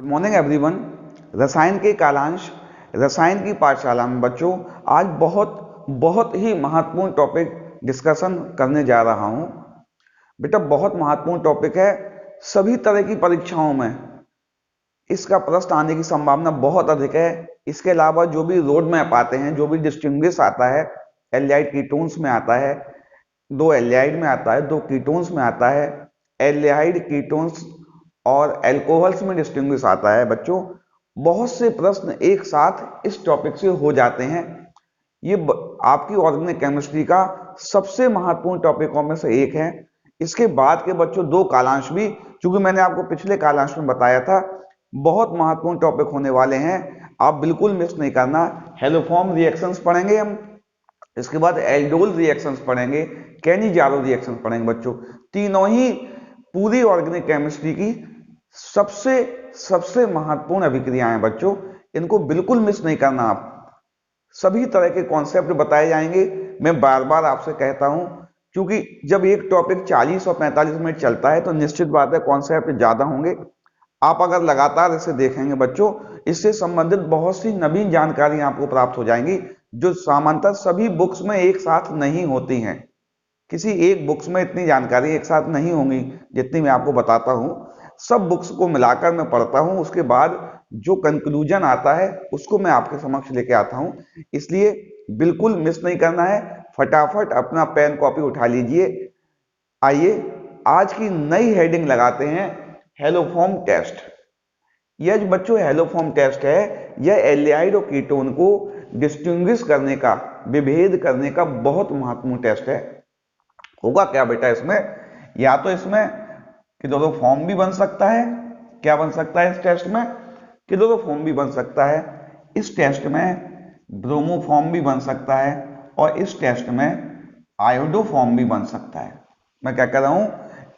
Good morning everyone. रसायन के कालांश रसायन की पाठशाला में बच्चों आज बहुत ही महत्वपूर्ण टॉपिक डिस्कशन करने जा रहा हूं। बेटा बहुत महत्वपूर्ण टॉपिक है। सभी तरह की परीक्षाओं में इसका प्रश्न आने की संभावना बहुत अधिक है। इसके अलावा जो भी रोड मैप आते हैं, जो भी डिस्टिंग्विश आता है, एल्डिहाइड कीटोन्स में आता है, 2 एल्डिहाइड में आता है, 2 कीटोन्स में आता है, एल्डिहाइड कीटोन्स और एल्कोहल्स में डिस्टिंग्विश आता है। बच्चों बहुत से प्रश्न एक साथ इस टॉपिक से हो जाते हैं। ये आपकी ऑर्गेनिक केमिस्ट्री का सबसे महत्वपूर्ण टॉपिकों में से एक है। इसके बाद के बच्चों 2 कालांश भी, क्योंकि मैंने आपको पिछले कालांश में बताया था, बहुत महत्वपूर्ण टॉपिक होने वाले हैं। आप बिल्कुल मिस नहीं करना। हेलोफॉर्म रिएक्शंस पढ़ेंगे हम, इसके बाद एल्डोल रिएक्शंस पढ़ेंगे, कैनिजारो रिएक्शंस पढ़ेंगे। बच्चों तीनों ही पूरी ऑर्गेनिक केमिस्ट्री की सबसे महत्वपूर्ण अभिक्रियाएं हैं। बच्चों इनको बिल्कुल मिस नहीं करना। आप सभी तरह के कॉन्सेप्ट बताए जाएंगे। मैं बार बार आपसे कहता हूं, क्योंकि जब एक टॉपिक 40 और 45 मिनट चलता है तो निश्चित बात है कॉन्सेप्ट ज्यादा होंगे। आप अगर लगातार इसे देखेंगे बच्चों, इससे संबंधित बहुत सी नवीन जानकारी आपको प्राप्त हो जाएंगी, जो सामान्यतः सभी बुक्स में एक साथ नहीं होती हैं। किसी एक बुक्स में इतनी जानकारी एक साथ नहीं होंगी जितनी मैं आपको बताता हूं। सब बुक्स को मिलाकर मैं पढ़ता हूं, उसके बाद जो कंक्लूजन आता है उसको मैं आपके समक्ष लेके आता हूं। इसलिए बिल्कुल मिस नहीं करना है। फटाफट अपना पेन कॉपी उठा लीजिए। आइए आज की नई हेडिंग लगाते हैं, हेलोफॉर्म टेस्ट। यह जो बच्चों हेलोफॉर्म टेस्ट है, यह एल्डिहाइड और कीटोन को डिस्टिंग्विश करने का, विभेद करने का बहुत महत्वपूर्ण टेस्ट है। होगा क्या बेटा इसमें? या तो इसमें क्लोरोफॉर्म भी बन सकता है। क्या बन सकता है इस टेस्ट में? क्लोरोफॉर्म भी बन सकता है। इस टेस्ट में ब्रोमोफॉर्म भी बन सकता है, और इस टेस्ट में आयोडोफॉर्म भी बन सकता है। मैं क्या कह रहा हूं,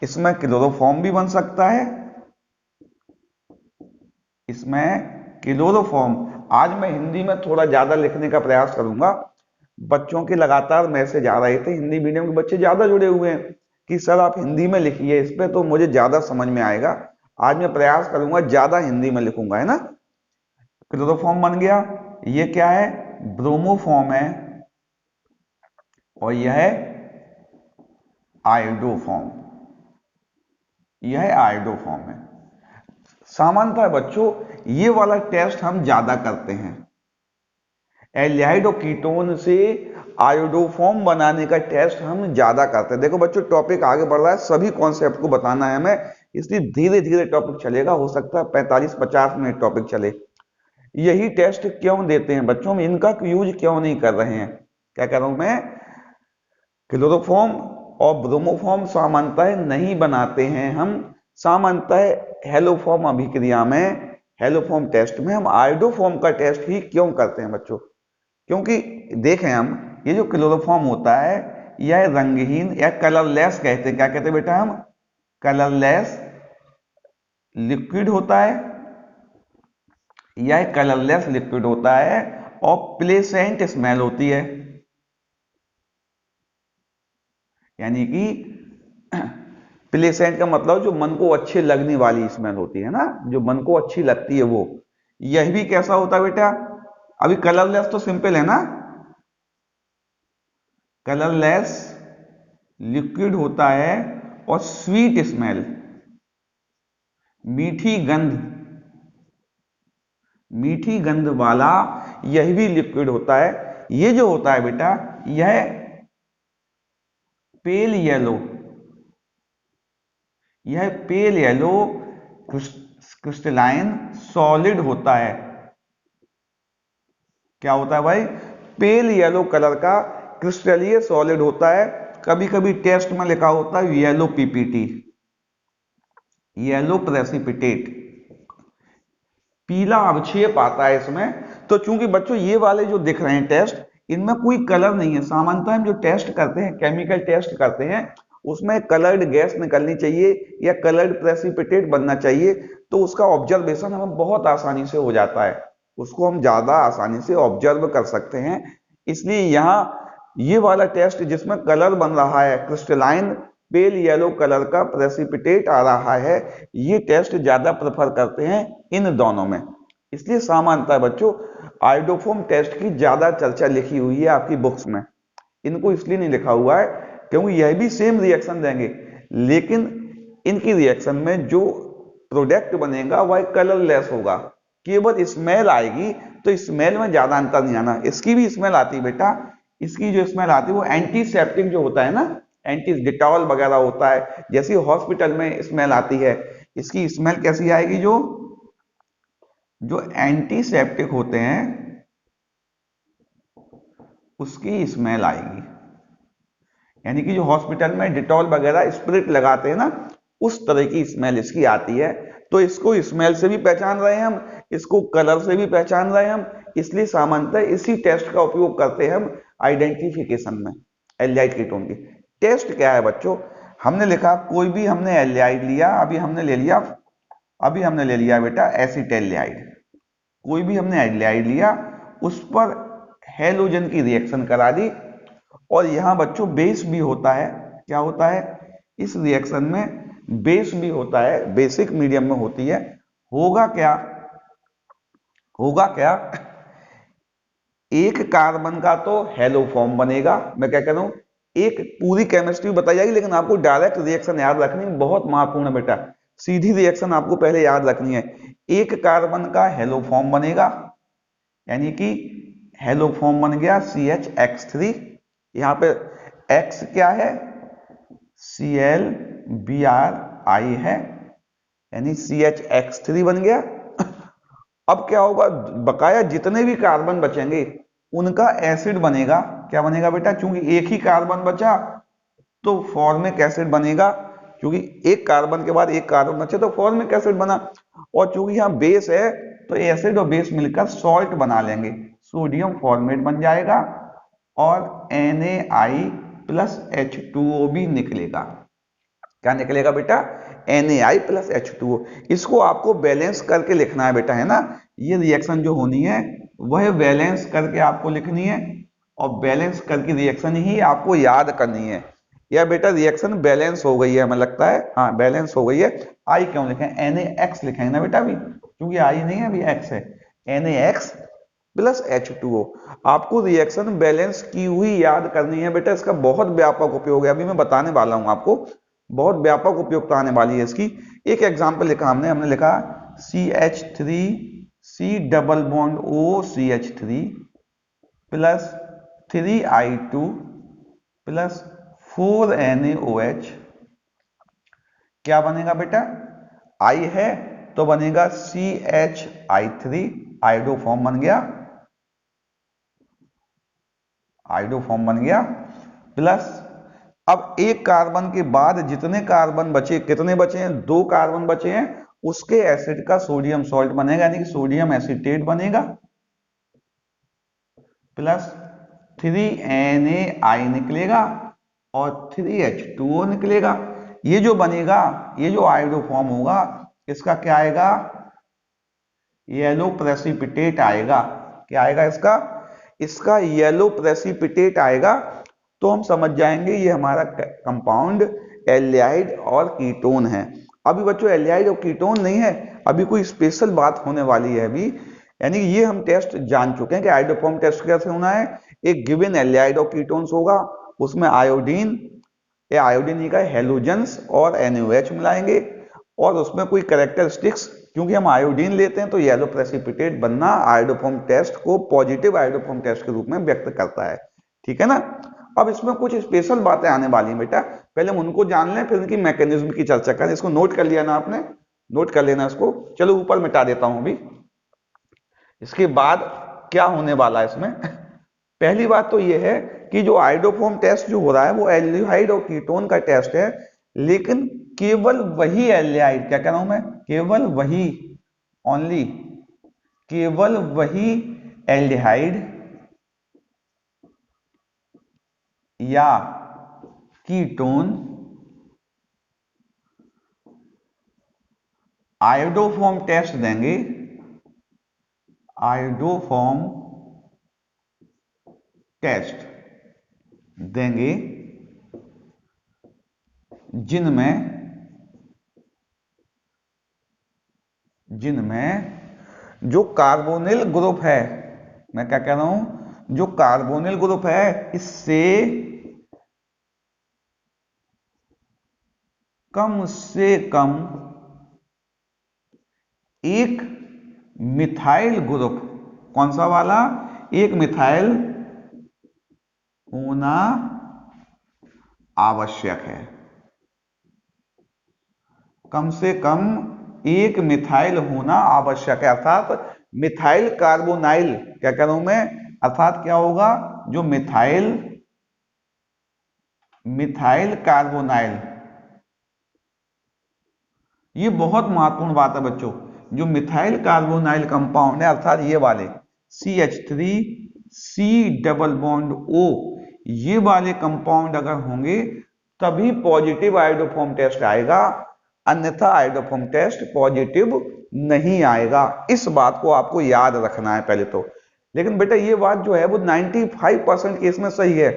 इसमें क्लोरोफॉर्म भी बन सकता है, इसमें क्लोरोफॉर्म। आज मैं हिंदी में थोड़ा ज्यादा लिखने का प्रयास करूंगा। बच्चों के लगातार मैसेज आ रहे थे, हिंदी मीडियम के बच्चे ज्यादा जुड़े हुए हैं कि सर आप हिंदी में लिखिए इस पे, तो मुझे ज्यादा समझ में आएगा। आज मैं प्रयास करूंगा ज्यादा हिंदी में लिखूंगा, है ना। क्लोरोफॉर्म बन गया। ये क्या है? ब्रोमोफॉर्म है, और यह है आयोडोफॉर्म। यह आयोडोफॉर्म है। सामान्यतः बच्चों ये वाला टेस्ट हम ज्यादा करते हैं। एल्डिहाइड और कीटोन से आयोडोफॉर्म बनाने का टेस्ट हम ज्यादा करते हैं। देखो बच्चों टॉपिक आगे बढ़ रहा है, सभी कॉन्सेप्ट को बताना है हमें, इसलिए धीरे धीरे टॉपिक चलेगा। हो सकता है 45-50 मिनट टॉपिक चले। यही टेस्ट क्यों देते हैं बच्चों, में इनका यूज क्यों नहीं कर रहे हैं? क्या कह रहा हूं मैं, क्लोरोफॉर्म और ब्रोमोफॉर्म सामान्यतः नहीं बनाते हैं हम। सामान्यतः हेलोफॉर्म अभिक्रिया में, हेलोफॉर्म टेस्ट में हम आयोडोफॉर्म का टेस्ट ही क्यों करते हैं बच्चों? क्योंकि देखें हम, ये जो क्लोरोफॉर्म होता है यह रंगहीन या कलरलेस कहते हैं। क्या कहते हैं बेटा हम? कलरलेस लिक्विड होता है। यह कलरलेस लिक्विड होता है और प्लेसेंट स्मेल होती है। यानी कि प्लेसेंट का मतलब जो मन को अच्छी लगने वाली स्मेल होती है ना, जो मन को अच्छी लगती है वो। यह भी कैसा होता है बेटा? अभी कलरलेस तो सिंपल है ना, कलरलेस लिक्विड होता है और स्वीट स्मेल, मीठी गंध वाला यह भी लिक्विड होता है। ये जो होता है बेटा, यह पेल येलो क्रिस्टलाइन सॉलिड होता है। क्या होता है भाई? पेल येलो कलर का क्रिस्टलीय सॉलिड होता है। कभी कभी टेस्ट में लिखा होता है येलो पीपीटी, येलो प्रेसिपिटेट, पीला अवक्षेप आता है इसमें। तो चूंकि बच्चों ये वाले जो दिख रहे हैं टेस्ट, इनमें कोई कलर नहीं है। सामान्यतः हम जो टेस्ट करते हैं, केमिकल टेस्ट करते हैं, उसमें कलर्ड गैस निकलनी चाहिए या कलर्ड प्रेसिपिटेट बनना चाहिए, तो उसका ऑब्जर्वेशन हमें बहुत आसानी से हो जाता है। उसको हम ज्यादा आसानी से ऑब्जर्व कर सकते हैं। इसलिए यहाँ ये वाला टेस्ट जिसमें कलर बन रहा है क्रिस्टलाइन पेल येलो कलर का प्रेसिपिटेट आ रहा है, ये टेस्ट ज्यादा प्रेफर करते हैं इन दोनों में। इसलिए सामान्यतः बच्चों आयोडोफोम टेस्ट की ज्यादा चर्चा लिखी हुई है आपकी बुक्स में। इनको इसलिए नहीं लिखा हुआ है क्योंकि यह भी सेम रिएक्शन देंगे, लेकिन इनकी रिएक्शन में जो प्रोडक्ट बनेगा वह कलरलेस होगा, केवल स्मेल आएगी। तो स्मेल में ज्यादा अंतर नहीं आना। इसकी भी स्मेल आती है बेटा, इसकी जो स्मेल आती है वो एंटीसेप्टिक जो होता है ना, एंटी डिटॉल वगैरह होता है, जैसी हॉस्पिटल में स्मेल आती है, इसकी स्मेल कैसी आएगी? जो जो एंटीसेप्टिक होते हैं उसकी स्मेल आएगी। यानी कि जो हॉस्पिटल में डिटॉल वगैरह स्प्रिट लगाते हैं ना, उस तरह की स्मेल इसकी आती है। तो इसको स्मेल से भी पहचान रहे हैं हम, इसको कलर से भी पहचान रहे हैं हम, इसलिए सामान्यतः इसी टेस्ट का उपयोग करते हैं हम आइडेंटिफिकेशन में एल्डिहाइड कीटोन की। टेस्ट क्या है बच्चों? हमने लिखा कोई भी हमने एल्डिहाइड लिया, अभी हमने ले लिया बेटा एसिटाल्डिहाइड। कोई भी हमने एल्डिहाइड लिया, उस पर हेलोजन की रिएक्शन करा दी, और यहां बच्चों बेस भी होता है। क्या होता है? इस रिएक्शन में बेस भी होता है, बेसिक मीडियम में होती है। होगा क्या? एक कार्बन का तो हेलो फॉर्म बनेगा। मैं क्या कह रहा हूं, एक पूरी केमिस्ट्री बताई जाएगी, लेकिन आपको डायरेक्ट रिएक्शन याद रखनी बहुत महत्वपूर्ण है बेटा। सीधी रिएक्शन आपको पहले याद रखनी है। एक कार्बन का हेलो फॉर्म बनेगा, यानी कि हेलो फॉर्म बन गया CHX3। यहां पे X क्या है? ClBrI है, यानी CHX3 बन गया। अब क्या होगा? बकाया जितने भी कार्बन बचेंगे उनका एसिड बनेगा। क्या बनेगा बेटा? चूंकि एक ही कार्बन बचा तो फॉर्मिक एसिड बनेगा, क्योंकि एक कार्बन के बाद एक कार्बन बचे तो फॉर्मिक एसिड बना। और चूंकि यहाँ बेस है तो एसिड और बेस मिलकर सॉल्ट बना लेंगे, सोडियम फॉर्मेट बन जाएगा, और NaI+H2O भी निकलेगा। क्या निकलेगा बेटा? NaI+H2O। इसको आपको बैलेंस करके लिखना है बेटा, है ना। ये रिएक्शन जो होनी है वह बैलेंस करके आपको लिखनी है, और बैलेंस करके रिएक्शन ही आपको याद करनी है। या बेटा रिएक्शन बैलेंस हो गई है, हमें लगता है, हाँ बैलेंस हो गई है। आई क्यों लिखें? NaX लिखेंगे ना बेटा अभी, क्योंकि आई नहीं है अभी, X है। NaX+H2O। आपको रिएक्शन बैलेंस की हुई याद करनी है बेटा। इसका बहुत व्यापक उपयोग है, अभी मैं बताने वाला हूं आपको। बहुत व्यापक उपयोगिता आने वाली है इसकी। एक एग्जांपल लिखा हमने लिखा CH3C double bond OCH3 plus 3I2 plus 4NaOH। क्या बनेगा बेटा? I है तो बनेगा CHI3, आइडोफॉर्म बन गया, प्लस अब एक कार्बन के बाद जितने कार्बन बचे, कितने बचे हैं? 2 कार्बन बचे हैं, उसके एसिड का सोडियम सॉल्ट बनेगा, यानी कि सोडियम एसीटेट बनेगा, प्लस 3NaI निकलेगा और 3H2O निकलेगा। ये जो बनेगा, ये जो आयोडोफॉर्म होगा, इसका क्या आएगा? येलो प्रेसिपिटेट आएगा। क्या आएगा इसका? इसका येलो प्रेसिपिटेट आएगा। तो हम समझ जाएंगे ये हमारा कंपाउंड एल्डिहाइड और कीटोन है। अभी बच्चों एल्डिहाइड और कीटोन नहीं है, अभी कोई स्पेशल बात होने वाली है अभी। यानी कि ये हम टेस्ट जान चुके हैं कि आयोडोफॉर्म टेस्ट कैसे होना है। एक गिवन एल्डिहाइड और कीटोन्स होगा, उसमें आयोडीन या आयोडीन का हेलोजेंस और NaOH मिलाएंगे, और उसमें कोई कैरेक्टरिस्टिक्स, क्योंकि हम आयोडीन लेते हैं तो येलो प्रेसिपिटेट बनना आयोडोफॉर्म टेस्ट को पॉजिटिव आयोडोफॉर्म टेस्ट के रूप में व्यक्त करता है। ठीक है ना। अब इसमें कुछ स्पेशल बातें आने वाली हैं बेटा, पहले हम उनको जान लें, फिर इनकी मैकेनिज्म की चर्चा करें। इसको नोट कर लिया ना आपने? नोट कर लेना इसको। चलो ऊपर मिटा देता हूं अभी। इसके बाद क्या होने वाला है इसमें? पहली बात तो यह है कि जो आयोडोफॉर्म टेस्ट जो हो रहा है वो एल्डिहाइड और कीटोन का टेस्ट है, लेकिन केवल वही एल्डिहाइड, क्या कह रहा हूं मैं? केवल वही, ओनली, केवल वही एल्डिहाइड या कीटोन आयोडोफॉर्म टेस्ट देंगे, आयोडोफॉर्म टेस्ट देंगे जिनमें जो कार्बोनिल ग्रुप है, मैं क्या कह रहा हूं, जो कार्बोनिल ग्रुप है इससे कम से कम एक मिथाइल ग्रुप, कौन सा वाला, एक मिथाइल होना आवश्यक है। कम से कम एक मिथाइल होना आवश्यक है, अर्थात मिथाइल कार्बोनाइल, क्या कह रहा हूं मैं, अर्थात क्या होगा, जो मिथाइल कार्बोनाइल, ये बहुत महत्वपूर्ण बात है बच्चों, जो मिथाइल कार्बोनाइल कंपाउंड है अर्थात ये वाले CH3 C double bond O, ये वाले कंपाउंड अगर होंगे तभी पॉजिटिव आयोडोफॉर्म टेस्ट आएगा, अन्यथा आयोडोफॉर्म टेस्ट पॉजिटिव नहीं आएगा। इस बात को आपको याद रखना है पहले तो। लेकिन बेटा ये बात जो है वो 95% केस में सही है,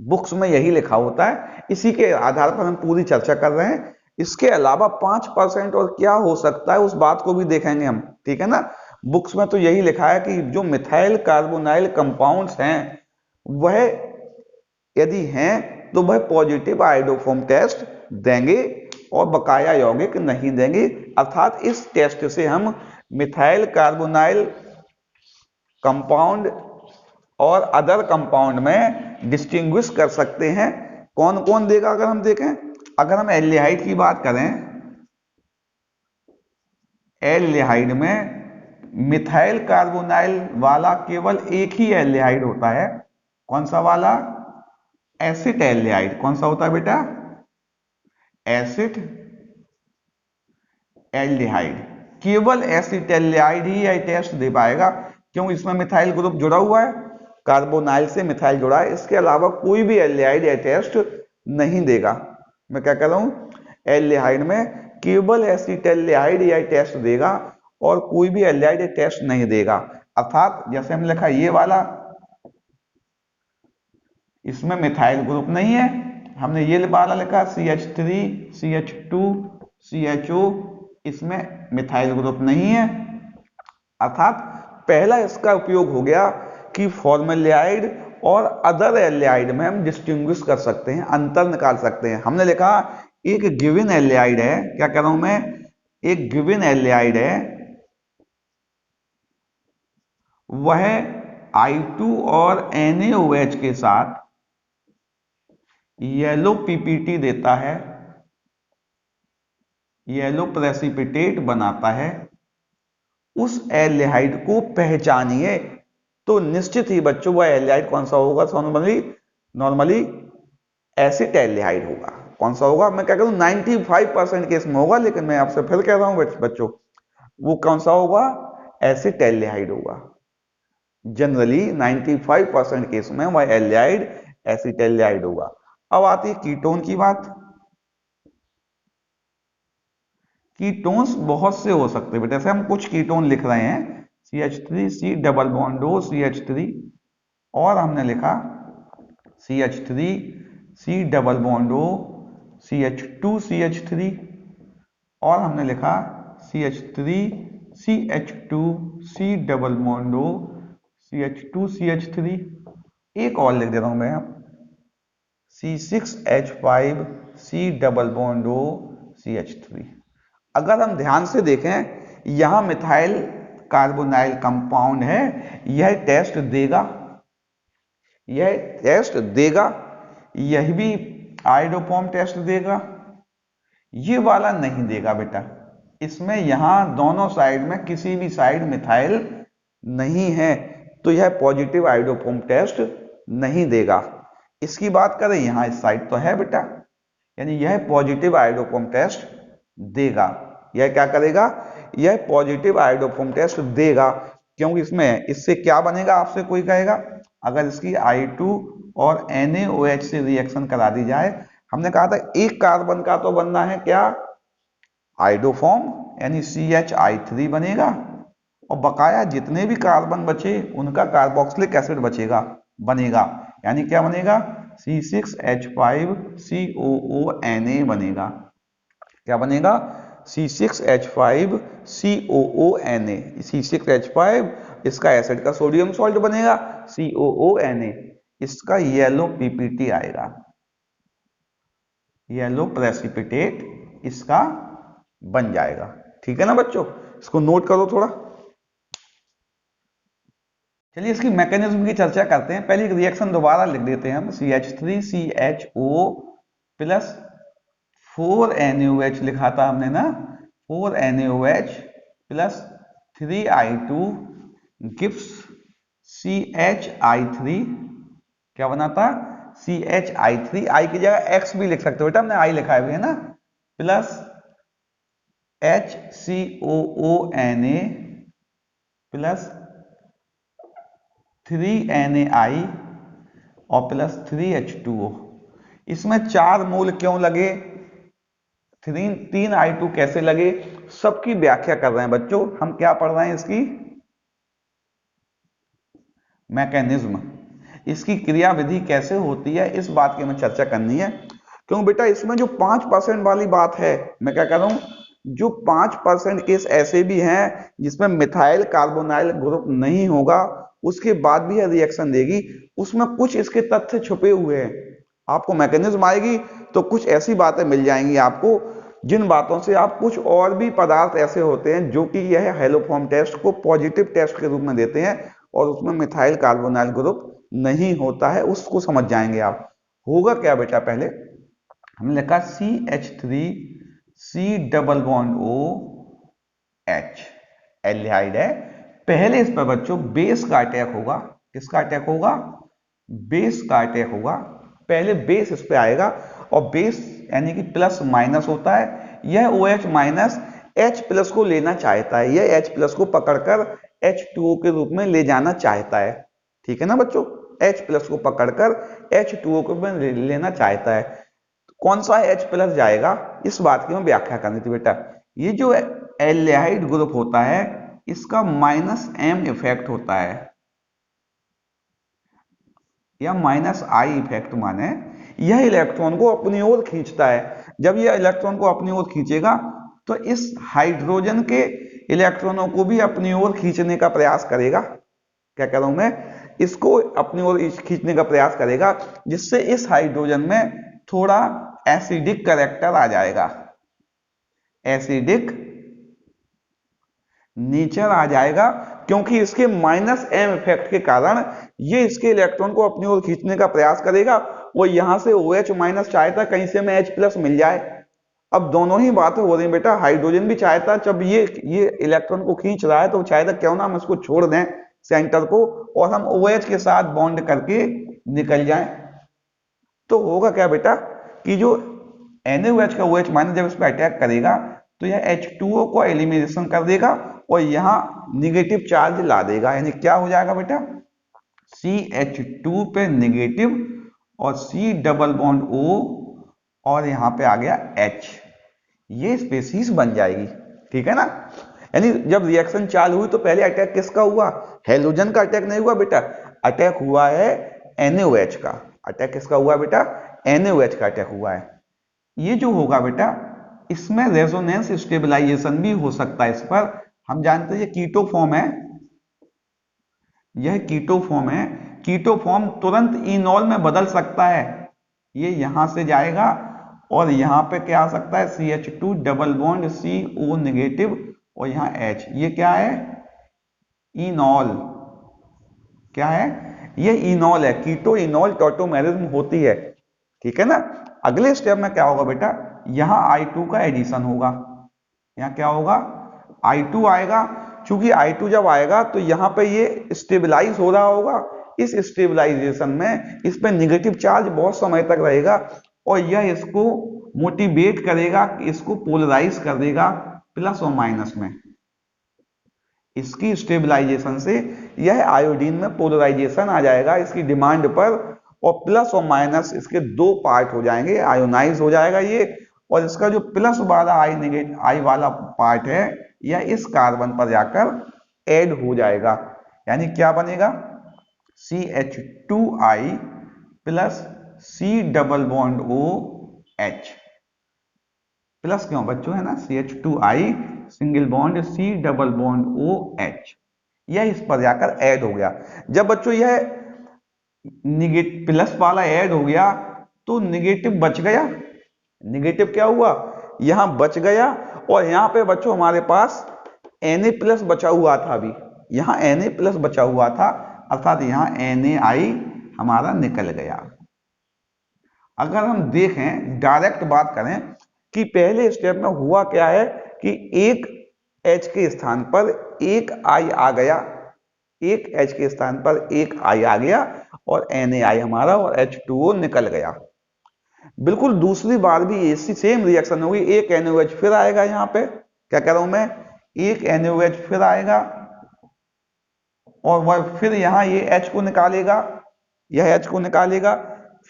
बुक्स में यही लिखा होता है, इसी के आधार पर हम पूरी चर्चा कर रहे हैं। इसके अलावा 5% और क्या हो सकता है उस बात को भी देखेंगे हम, ठीक है ना। बुक्स में तो यही लिखा है कि जो मिथाइल कार्बोनाइल कंपाउंड्स हैं वह यदि हैं तो वह पॉजिटिव आयोडोफॉर्म टेस्ट देंगे और बकाया यौगिक नहीं देंगे, अर्थात इस टेस्ट से हम मिथाइल कार्बोनाइल कंपाउंड और अदर कंपाउंड में डिस्टिंग्विश कर सकते हैं। कौन कौन देगा अगर हम देखें, अगर हम एल्डिहाइड की बात करें, एल्डिहाइड में मिथाइल कार्बोनाइल वाला केवल एक ही एल्डिहाइड होता है, कौन सा वाला, एसिड एल्डिहाइड। कौन सा होता है बेटा, एसिड एल्डिहाइड। केवल एसिड एल्डिहाइड ही यह टेस्ट दे पाएगा, क्यों, इसमें मिथाइल ग्रुप जुड़ा हुआ है, कार्बोनाइल से मिथाइल जुड़ा है, इसके अलावा कोई भी एल्डिहाइड यह टेस्ट नहीं देगा। मैं क्या कह रहा हूं, एल्डिहाइड में केवल एसिटाल्डिहाइड यह टेस्ट देगा और कोई भी एल्डिहाइड यह टेस्ट नहीं देगा, अर्थात जैसे हमने लिखा ये वाला, इसमें मिथाइल ग्रुप नहीं है, हमने ये वाला लिखा CH3 CH2 CHO, इसमें मिथाइल ग्रुप नहीं है, अर्थात पहला इसका उपयोग हो गया कि फॉर्मल्डिहाइड और अदर एल्डिहाइड में हम डिस्टिंग्विश कर सकते हैं, अंतर निकाल सकते हैं। हमने लिखा एक गिवन एल्डिहाइड है, क्या कह रहा हूं मैं, एक गिवन एल्डिहाइड है, वह I2 और NaOH के साथ येलो पीपीटी देता है, येलो प्रेसिपिटेट बनाता है, उस एल्डिहाइड को पहचानिए। तो निश्चित ही बच्चों वह एल्डिहाइड कौन सा होगा, नॉर्मली एसिड एल्डिहाइड होगा। कौन सा होगा, मैं क्या कह रहा हूं 95% केस में होगा, लेकिन मैं आपसे फिर कह रहा हूं बच्चों वो कौन सा होगा, एसिड एल्डिहाइड होगा। जनरली 95% केस में वह एल्डिहाइड एसिड एल्डिहाइड होगा। अब आती है कीटोन की बात। कीटोन्स बहुत से हो सकते हैं बेटा, जैसे हम कुछ कीटोन लिख रहे हैं CH3 C double bond O CH3, और हमने लिखा CH3 C double bond O CH2 CH3, और हमने लिखा CH3 CH2 C double bond O CH2 CH3, एक और लिख दे रहा हूं मैं, C6H5 C double bond O CH3। अगर हम ध्यान से देखें यहां मिथाइल कार्बोनाइल कंपाउंड है, यह टेस्ट देगा, यह टेस्ट देगा, यह भी आयोडोफॉर्म टेस्ट देगा, ये वाला नहीं देगा बेटा। इसमें यहां दोनों साइड में किसी भी साइड मिथाइल नहीं है, तो यह पॉजिटिव आयोडोफॉर्म टेस्ट नहीं देगा। इसकी बात करें यहां इस साइड तो है बेटा, यानी यह पॉजिटिव आयोडोफॉर्म टेस्ट देगा। यह क्या करेगा, यह पॉजिटिव आयोडोफॉर्म टेस्ट देगा, क्योंकि इसमें इससे क्या बनेगा, आपसे कोई कहेगा, अगर इसकी I2 और NaOH से रिएक्शन करा दी जाए, हमने कहा था एक कार्बन का तो बनना है क्या, आयोडोफॉर्म, यानी CH3 बनेगा, और बकाया जितने भी कार्बन बचे उनका कार्बोक्सिलिक एसिड बनेगा, यानी क्या बनेगा, C6H5COONA बनेगा। क्या बनेगा? C6H5COONA। C6H5 इसका एसिड का सोडियम सॉल्ट बनेगा, COONA इसका येलो PPT आएगा, येलो प्रेसिपिटेट इसका बन जाएगा। ठीक है ना बच्चों, इसको नोट करो थोड़ा। चलिए इसकी मैकेनिज्म की चर्चा करते हैं। पहले एक रिएक्शन दोबारा लिख देते हैं हम, CH3CHO प्लस 4NaOH लिखा था हमने ना, 4NaOH plus 3I2 gives CHI3। क्या बना था? CHI3। I की जगह X भी लिख सकते हो बेटा, हमने I लिखा है ना, प्लस HCOONA प्लस 3NaI और प्लस 3H2O। इसमें 4 मोल क्यों लगे, 3I2 कैसे लगे, सबकी व्याख्या कर रहे हैं बच्चों। हम क्या पढ़ रहे हैं? इसकी मैकेनिज्म, इसकी क्रिया विधि कैसे होती है, इस बात की हमें चर्चा करनी है। क्यों बेटा, इसमें जो 5% वाली बात है, मैं क्या कह रहा हूं, जो 5% केस ऐसे भी हैं जिसमें मिथाइल कार्बोनाइल ग्रुप नहीं होगा, उसके बाद भी यह रिएक्शन देगी, उसमें कुछ इसके तथ्य छुपे हुए हैं। आपको मैकेनिज्म आएगी तो कुछ ऐसी बातें मिल जाएंगी आपको, जिन बातों से आप कुछ और भी पदार्थ ऐसे होते हैं जो कि यह हेलोफॉर्म टेस्ट को पॉजिटिव टेस्ट के रूप में देते हैं और उसमें मिथाइल कार्बोनाइल ग्रुप नहीं होता है, उसको समझ जाएंगे आप। होगा क्या बेटा, पहले हमने लिखा CH3C double bond OH aldehyde है। पहले इस पर बच्चों बेस का अटैक होगा। किसका अटैक होगा? बेस का अटैक होगा। पहले बेस इस पे आएगा और बेस यानी कि प्लस माइनस होता है, यह OH माइनस H प्लस को लेना चाहता है, यह H प्लस को पकड़कर H2O के रूप में ले जाना चाहता है। ठीक है ना बच्चों, H प्लस को पकड़कर H2O के रूप में लेना चाहता है। कौन सा H प्लस जाएगा, इस बात की हमें व्याख्या करनी थी बेटा। ये जो एल्डिहाइड ग्रुप होता है इसका -M इफेक्ट होता है या -I इफेक्ट, माने यह इलेक्ट्रॉन को अपनी ओर खींचता है। जब यह इलेक्ट्रॉन को अपनी ओर खींचेगा तो इस हाइड्रोजन के इलेक्ट्रॉनों को भी अपनी ओर खींचने का प्रयास करेगा। क्या कह रहा हूं मैं, इसको अपनी ओर खींचने का प्रयास करेगा, जिससे इस हाइड्रोजन में थोड़ा एसिडिक कैरेक्टर आ जाएगा, एसिडिक नेचर आ जाएगा, क्योंकि इसके -M इफेक्ट के कारण ये इसके इलेक्ट्रॉन को अपनी ओर खींचने का प्रयास करेगा। वो यहां से OH माइनस चाहता कहीं से हमें H प्लस मिल जाए। अब दोनों ही बातें हो रही बेटा, हाइड्रोजन भी चाहता, जब ये इलेक्ट्रॉन को खींच रहा है तो चाहता क्यों ना हम इसको छोड़ दें सेंटर को और हम OH के साथ बॉन्ड करके निकल जाएं। तो होगा क्या बेटा कि जो NaOH का OH माइनस जब इस पर अटैक करेगा तो यह H2O को एलिमिनेशन कर देगा और यहां निगेटिव चार्ज ला देगा। यानी क्या हो जाएगा बेटा, CH2 पे निगेटिव और C डबल बॉन्ड O और यहां पे आ गया H, ये स्पेसीज बन जाएगी। ठीक है ना, यानी जब रिएक्शन चालू हुई तो पहले अटैक किसका हुआ? हेलोजन का अटैक नहीं हुआ बेटा, अटैक हुआ है NaOH का। अटैक किसका हुआ बेटा? NaOH का अटैक हुआ है। ये जो होगा बेटा, इसमें रेजोनेंस स्टेबलाइजेशन भी हो सकता है। इस पर हम जानते हैं ये कीटो फॉर्म है, यह कीटो फॉर्म है। कीटो फॉर्म तुरंत इनॉल में बदल सकता है। ये यहां से जाएगा और यहां पे क्या आ सकता है, CH2 double bond CO negative और यहां H। ये क्या है? इनॉल। क्या है? ये इनॉल है, कीटो इनॉल टॉटोमेरिज्म होती है। ठीक है ना। अगले स्टेप में क्या होगा बेटा, यहां I2 का एडिशन होगा। यहां क्या होगा? I2 आएगा। चूंकि I2 जब आएगा तो यहां पे ये स्टेबलाइज हो रहा होगा। इस स्टेबलाइजेशन में इस पे निगेटिव चार्ज बहुत समय तक रहेगा और यह इसको मोटिवेट करेगा कि इसको पोलराइज कर देगा प्लस और माइनस में। इसकी स्टेबलाइजेशन से यह आयोडीन में पोलराइजेशन आ जाएगा इसकी डिमांड पर, और प्लस और माइनस इसके दो पार्ट हो जाएंगे, आयोनाइज हो जाएगा ये, और इसका जो प्लस वाला आई वाला पार्ट है यह इस कार्बन पर जाकर ऐड हो जाएगा। यानी क्या बनेगा? CH2I plus C double bond O H plus क्यों बच्चों, है ना, CH2I single bond C double bond O H, यह इस पर जाकर ऐड हो गया। जब बच्चों यह निगेटिव प्लस वाला ऐड हो गया तो निगेटिव बच गया, निगेटिव क्या हुआ, यहां बच गया, और यहां पे बच्चों हमारे पास Na प्लस बचा हुआ था, अभी यहां Na प्लस बचा हुआ था, अर्थात यहां NaI हमारा निकल गया। अगर हम देखें, डायरेक्ट बात करें कि पहले स्टेप में हुआ क्या है कि एक H के स्थान पर एक I आ गया, एक H के स्थान पर एक I आ गया और NaI हमारा और H2O निकल गया। बिल्कुल दूसरी बार भी ऐसी सेम रिएक्शन होगी, एक NaOH फिर आएगा, यहाँ पे क्या कह रहा हूं मैं, एक NaOH फिर आएगा और वह फिर यहां ये H को निकालेगा, यह H को निकालेगा,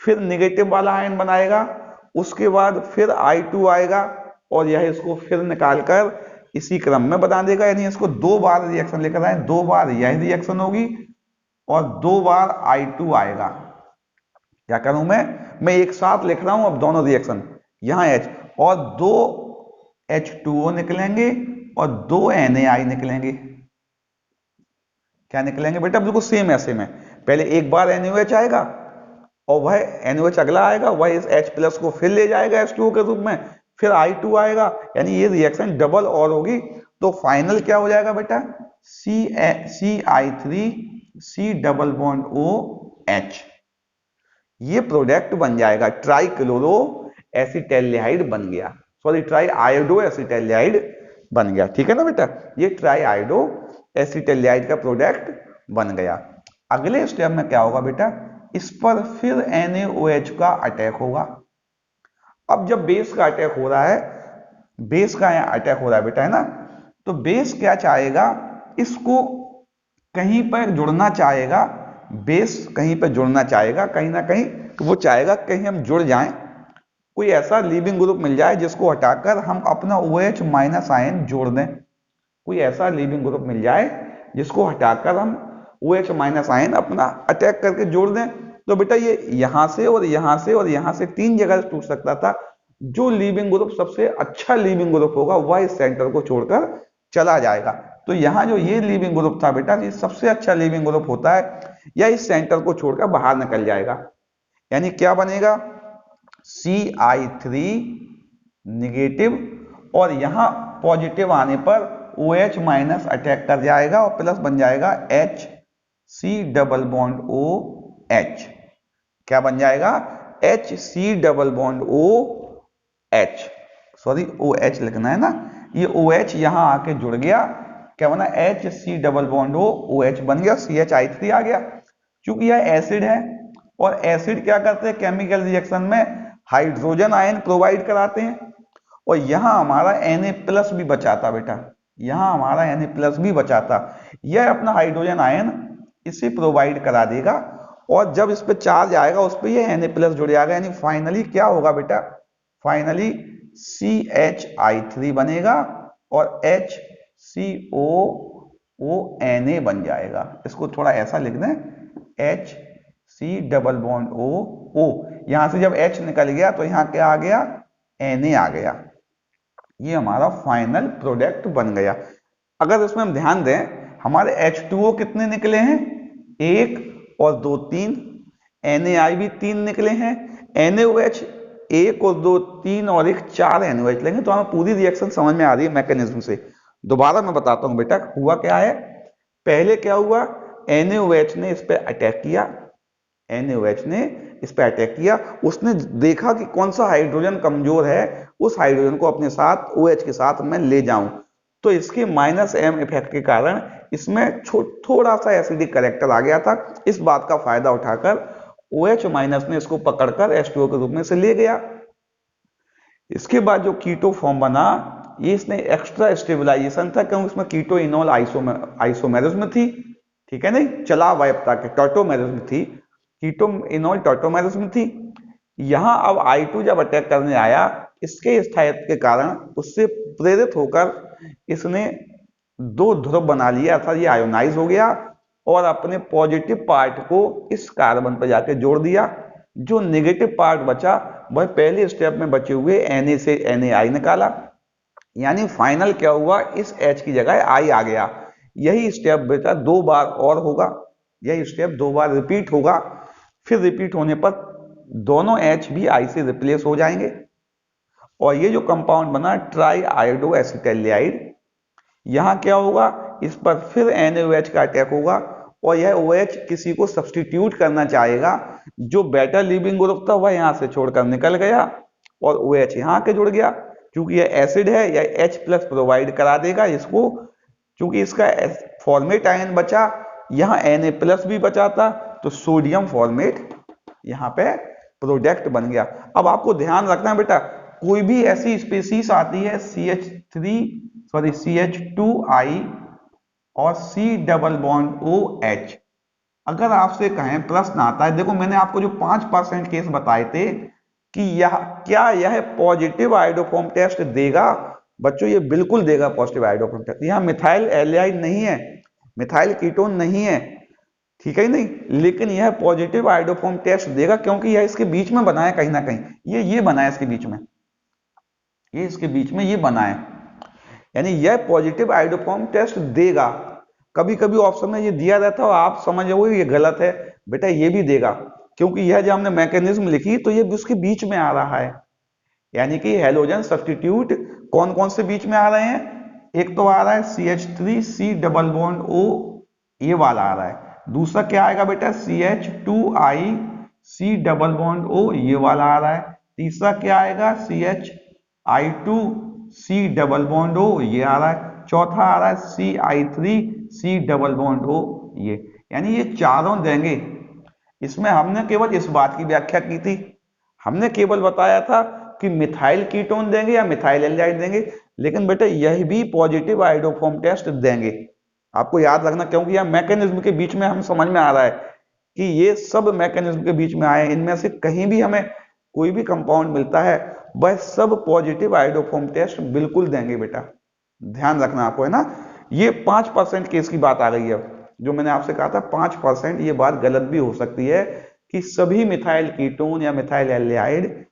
फिर निगेटिव वाला आयन बनाएगा, उसके बाद फिर I2 आएगा और यह इसको फिर निकालकर इसी क्रम में बना देगा, यानी इसको दो बार रिएक्शन लेकर आए, दो बार यह रिएक्शन होगी और दो बार I2 आएगा। क्या करूं मैं एक साथ लिख रहा हूं अब दोनों रिएक्शन, यहां H और दो H2O निकलेंगे और दो NaI निकलेंगे। क्या निकलेंगे बेटा, बिल्कुल सेम ऐसे में, पहले एक बार NaOH आएगा और वह NaOH अगला आएगा, वह इस H प्लस को फिर ले जाएगा H2O के रूप में, फिर I2 आएगा, यानी ये रिएक्शन डबल और होगी। तो फाइनल क्या हो जाएगा बेटा, CI3 C double bond OH, ये प्रोडक्ट बन जाएगा, ट्राइक्लोरो एसिटाल्डिहाइड बन गया, सॉरी ट्राई आयोडो एसिटाल्डिहाइड बन गया। ठीक है ना बेटा, ये ट्राई आयोडो एसिटाल्डिहाइड का प्रोडक्ट बन गया। अगले स्टेप में क्या होगा बेटा, इस पर फिर NaOH का अटैक होगा। अब जब बेस का अटैक हो रहा है, बेस का अटैक हो रहा है बेटा, है ना, तो बेस क्या चाहेगा, इसको कहीं पर जुड़ना चाहेगा, बेस कहीं पर जुड़ना चाहेगा, कहीं ना कहीं वो चाहेगा कहीं हम जुड़ जाएं, कोई ऐसा लीविंग ग्रुप मिल जाए जिसको हटाकर हम अपना OH माइनस आयन जोड़ दें, कोई ऐसा लीविंग ग्रुप मिल जाए जिसको हटाकर हम OH माइनस आयन अपना अटैक करके जोड़ दें। तो बेटा ये यहां से और यहां से और यहां से तीन जगह से टूट सकता था, जो लीविंग ग्रुप सबसे अच्छा लीविंग ग्रुप होगा वह इस सेंटर को छोड़कर चला जाएगा। तो यहाँ जो ये लीविंग ग्रुप था बेटा, ये सबसे अच्छा लीविंग ग्रुप होता है, या इस सेंटर को छोड़कर बाहर निकल जाएगा, यानी क्या बनेगा, CI3 निगेटिव और यहां पॉजिटिव आने पर OH माइनस अटैक कर जाएगा और प्लस बन जाएगा HC डबल बॉन्ड OH, क्या बन जाएगा, HC double bond OH, sorry OH लिखना है ना, ये OH यहां आके जुड़ गया, क्या बना, HC डबल बॉन्ड OH बन गया, CHI3 आ गया। क्योंकि यह एसिड है और एसिड क्या करते हैं, केमिकल रिएक्शन में हाइड्रोजन आयन प्रोवाइड कराते हैं, और यहां हमारा Na प्लस भी बचा था बेटा, यहां हमारा Na प्लस भी बचा था, यह अपना हाइड्रोजन आयन इसे प्रोवाइड करा देगा, और जब इस पे चार्ज आएगा उस पे ये Na प्लस जुड़ जाएगा, यानी फाइनली क्या होगा बेटा, फाइनली CHI3 बनेगा और HCOONA बन जाएगा। इसको थोड़ा ऐसा लिख दें, HC डबल बॉन्ड O, यहां से जब H निकल गया तो यहां क्या आ गया, Na आ गया, ये हमारा फाइनल प्रोडक्ट बन गया। अगर इसमें हम ध्यान दें, हमारे H2O कितने निकले हैं, एक और दो तीन, NaI भी तीन निकले हैं, NaOH एक और दो तीन और एक, चार NaOH लेंगे तो हमें पूरी रिएक्शन समझ में आ रही है मैकेनिज्म से। दोबारा मैं बताता हूं बेटा, हुआ क्या है, पहले क्या हुआ, NaOH ने इस पे अटैक किया, NaOH ने इस पे अटैक किया, उसने देखा कि कौन सा हाइड्रोजन कमजोर है, उस हाइड्रोजन को अपने साथ OH के साथ मैं ले जाऊं, तो इसके -M इफेक्ट के कारण इसमें थोड़ा सा एसिडिक कैरेक्टर आ गया था। इस बात का फायदा उठाकर OH माइनस ने इसको पकड़कर H2O के रूप में से ले गया। इसके बाद जो कीटो फॉर्म बना, ये इसने एक्स्ट्रा स्टेबलाइजेशन था, क्योंकि इसमें कीटो इनोल आइसोमेरिज्म थी, ठीक है, नहीं चला वायपता के टॉटोमेरिज्म थी, कीटो इनोल टॉटोमेरिज्म थी। यहां अब I2 जब अटैक करने आया, इसके स्थायित्व के कारण उससे प्रेरित होकर इसने दो ध्रुव बना लिया, अर्थात ये आयोनाइज हो गया और अपने पॉजिटिव पार्ट को इस कार्बन पर जाके जोड़ दिया, जो नेगेटिव पार्ट बचा वह पहले स्टेप में बचे हुए Na से NaI निकाला, यानी फाइनल क्या हुआ, इस H की जगह I आ गया। यही स्टेप बेटा 2 बार और होगा, यही स्टेप 2 बार रिपीट होगा। फिर रिपीट होने पर दोनों H भी I से रिप्लेस हो जाएंगे और ये जो कंपाउंड बना ट्राई आयोडो एसिटाइलडिहाइड, यहां क्या होगा, इस पर फिर NaOH का अटैक होगा और यह OH किसी को सब्सटीट्यूट करना चाहेगा। जो बेटर लीविंग ग्रुप था वह यहां से छोड़कर निकल गया और OH यहां के जुड़ गया। क्योंकि यह एसिड है, यह H प्लस प्रोवाइड करा देगा इसको। क्योंकि इसका फॉर्मेट आयन बचा, यहाँ Na प्लस भी बचा था, तो सोडियम फॉर्मेट यहाँ पे प्रोडक्ट बन गया। अब आपको ध्यान रखना है बेटा, कोई भी ऐसी स्पीसीज आती है CH2I और C डबल बॉन्ड OH, अगर आपसे कहें, प्रश्न आता है, देखो मैंने आपको जो 5% केस बताए थे कि यह क्या यह पॉजिटिव आयोडोफॉर्म टेस्ट देगा, बच्चों ये बिल्कुल देगा पॉजिटिव आयोडोफॉर्म टेस्ट। यहाँ मिथाइल एल्डिहाइड नहीं है, मिथाइल कीटोन नहीं है, ठीक है नहीं, लेकिन यह पॉजिटिव आयोडोफॉर्म टेस्ट देगा क्योंकि यह इसके बीच में बना है, कहीं ना कहीं ये बना है इसके बीच में, ये इसके बीच में ये बना है, यानी यह पॉजिटिव आयोडोफॉर्म टेस्ट देगा। कभी कभी ऑप्शन में ये दिया रहता है और आप समझ रहे ये गलत है, बेटा ये भी देगा, क्योंकि यह जो हमने मैकेनिज्म लिखी तो ये उसके बीच में आ रहा है। यानी कि हेलोजन सब्स्टिट्यूट कौन कौन से बीच में आ रहे हैं, एक तो आ रहा है CH3C डबल बॉन्ड O, ये वाला आ रहा है। दूसरा क्या आएगा बेटा, CH2I C double bond O, ये वाला आ रहा है। तीसरा क्या आएगा, CHI2C डबल बॉन्ड O, ये आ रहा है। चौथा आ रहा है CI3C डबल बॉन्ड O, ये, यानी ये चारों देंगे। इसमें हमने केवल इस बात की व्याख्या की थी, हमने केवल बताया था कि मिथाइल कीटोन देंगे या मिथाइल एल्डिहाइड देंगे, लेकिन बेटा यह भी पॉजिटिव आयोडोफॉर्म टेस्ट देंगे। आपको याद रखना, क्योंकि यह मैकेनिज्म के बीच में हम समझ में आ रहा है कि ये सब मैकेनिज्म के बीच में आए, इनमें से कहीं भी हमें कोई भी कंपाउंड मिलता है वह सब पॉजिटिव आयोडोफॉर्म टेस्ट बिल्कुल देंगे बेटा, ध्यान रखना आपको, है ना। ये 5% केस की बात आ गई है, जो मैंने आपसे कहा था 5%, ये बात गलत भी हो सकती है कि सभी मिथाइल कीटोन या मिथाइल एल्डिहाइड,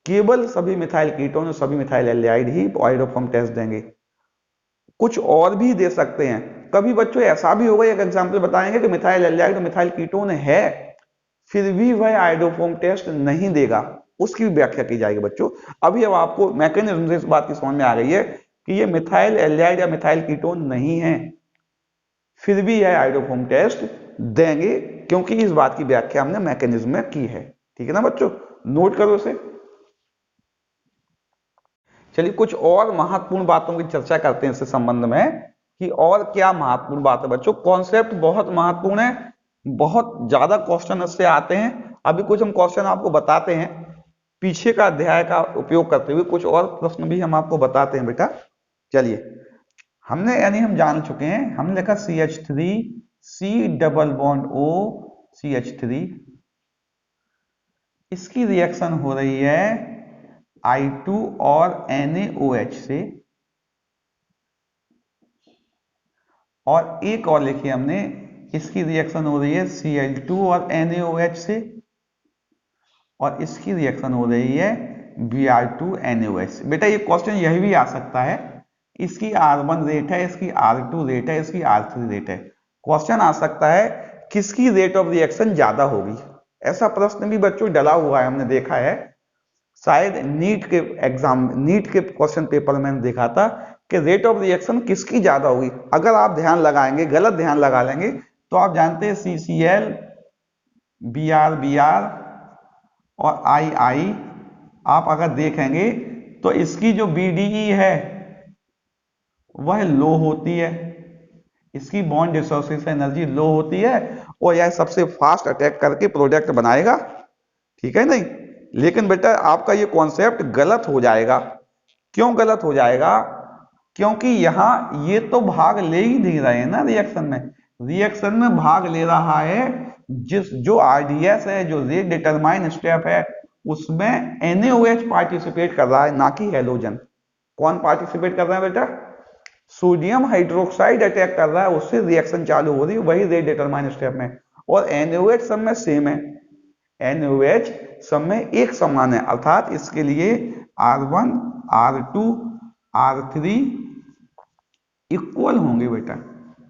केवल सभी मिथाइल कीटोन और सभी मिथाइल एल्डिहाइड ही आयोडोफॉर्म टेस्ट देंगे, कुछ और भी दे सकते हैं। कभी बच्चों ऐसा भी होगा, एक एग्जांपल बताएंगे कि मिथाइल एल्डिहाइड और मिथाइल कीटोन है फिर भी वह आयोडोफॉर्म टेस्ट नहीं देगा, उसकी भी व्याख्या की जाएगी बच्चों। अभी अब आपको मैकेनिज्म से इस बात की समझ में आ गई है कि ये मिथाइल एल्डिहाइड या मिथाइल कीटोन नहीं है, फिर भी यह आयोडोफॉर्म टेस्ट देंगे, क्योंकि इस बात की व्याख्या हमने मैकेनिज्म में की है। ठीक है ना बच्चों, नोट करो इसे। चलिए कुछ और महत्वपूर्ण बातों की चर्चा करते हैं इससे संबंध में कि और क्या महत्वपूर्ण बात है बच्चों। कॉन्सेप्ट बहुत महत्वपूर्ण है, बहुत ज्यादा क्वेश्चन इससे आते हैं। अभी कुछ हम क्वेश्चन आपको बताते हैं, पीछे का अध्याय का उपयोग करते हुए कुछ और प्रश्न भी हम आपको बताते हैं बेटा। चलिए, हमने यानी हम जान चुके हैं, हमने लिखा CH3C double bond O CH3, इसकी रिएक्शन हो रही है I2 और NaOH से, और एक और लिखी हमने, इसकी रिएक्शन हो रही है Cl2 और NaOH से, और इसकी रिएक्शन हो रही है Br2 NaOH से। बेटा ये क्वेश्चन यही भी आ सकता है, इसकी R1 रेट है, इसकी R2 रेट है, इसकी R3 रेट है। क्वेश्चन आ सकता है किसकी रेट ऑफ रिएक्शन ज्यादा होगी, ऐसा प्रश्न भी बच्चों डला हुआ है, हमने देखा है। शायद नीट के एग्जाम, नीट के क्वेश्चन पेपर में देखा था कि रेट ऑफ रिएक्शन किसकी ज्यादा होगी। अगर आप ध्यान लगाएंगे, गलत ध्यान लगा लेंगे, तो आप जानते हैं CCl Br और II, आप अगर देखेंगे तो इसकी जो BDE है वह लो होती है, इसकी बॉन्ड डिसोसिएशन एनर्जी लो होती है, और यह सबसे फास्ट अटैक करके प्रोडक्ट बनाएगा, ठीक है नहीं। लेकिन बेटा आपका ये कॉन्सेप्ट गलत हो जाएगा। क्यों गलत हो जाएगा, क्योंकि यहां ये तो भाग ले ही नहीं रहे हैं ना रिएक्शन में। रिएक्शन में भाग ले रहा है जो RDS है, जो रेट डिटरमाइन स्टेप है, उसमें NaOH पार्टिसिपेट कर रहा है, ना कि हेलोजन। कौन पार्टिसिपेट कर रहा है बेटा, सोडियम हाइड्रोक्साइड अटैक कर रहा है, उससे रिएक्शन चालू हो रही है, वही रेट डिटरमाइन स्टेप में, और NaOH सब में सेम है। NaOH सब में एक समान है, अर्थात इसके लिए R1 R2 R3 इक्वल होंगे बेटा।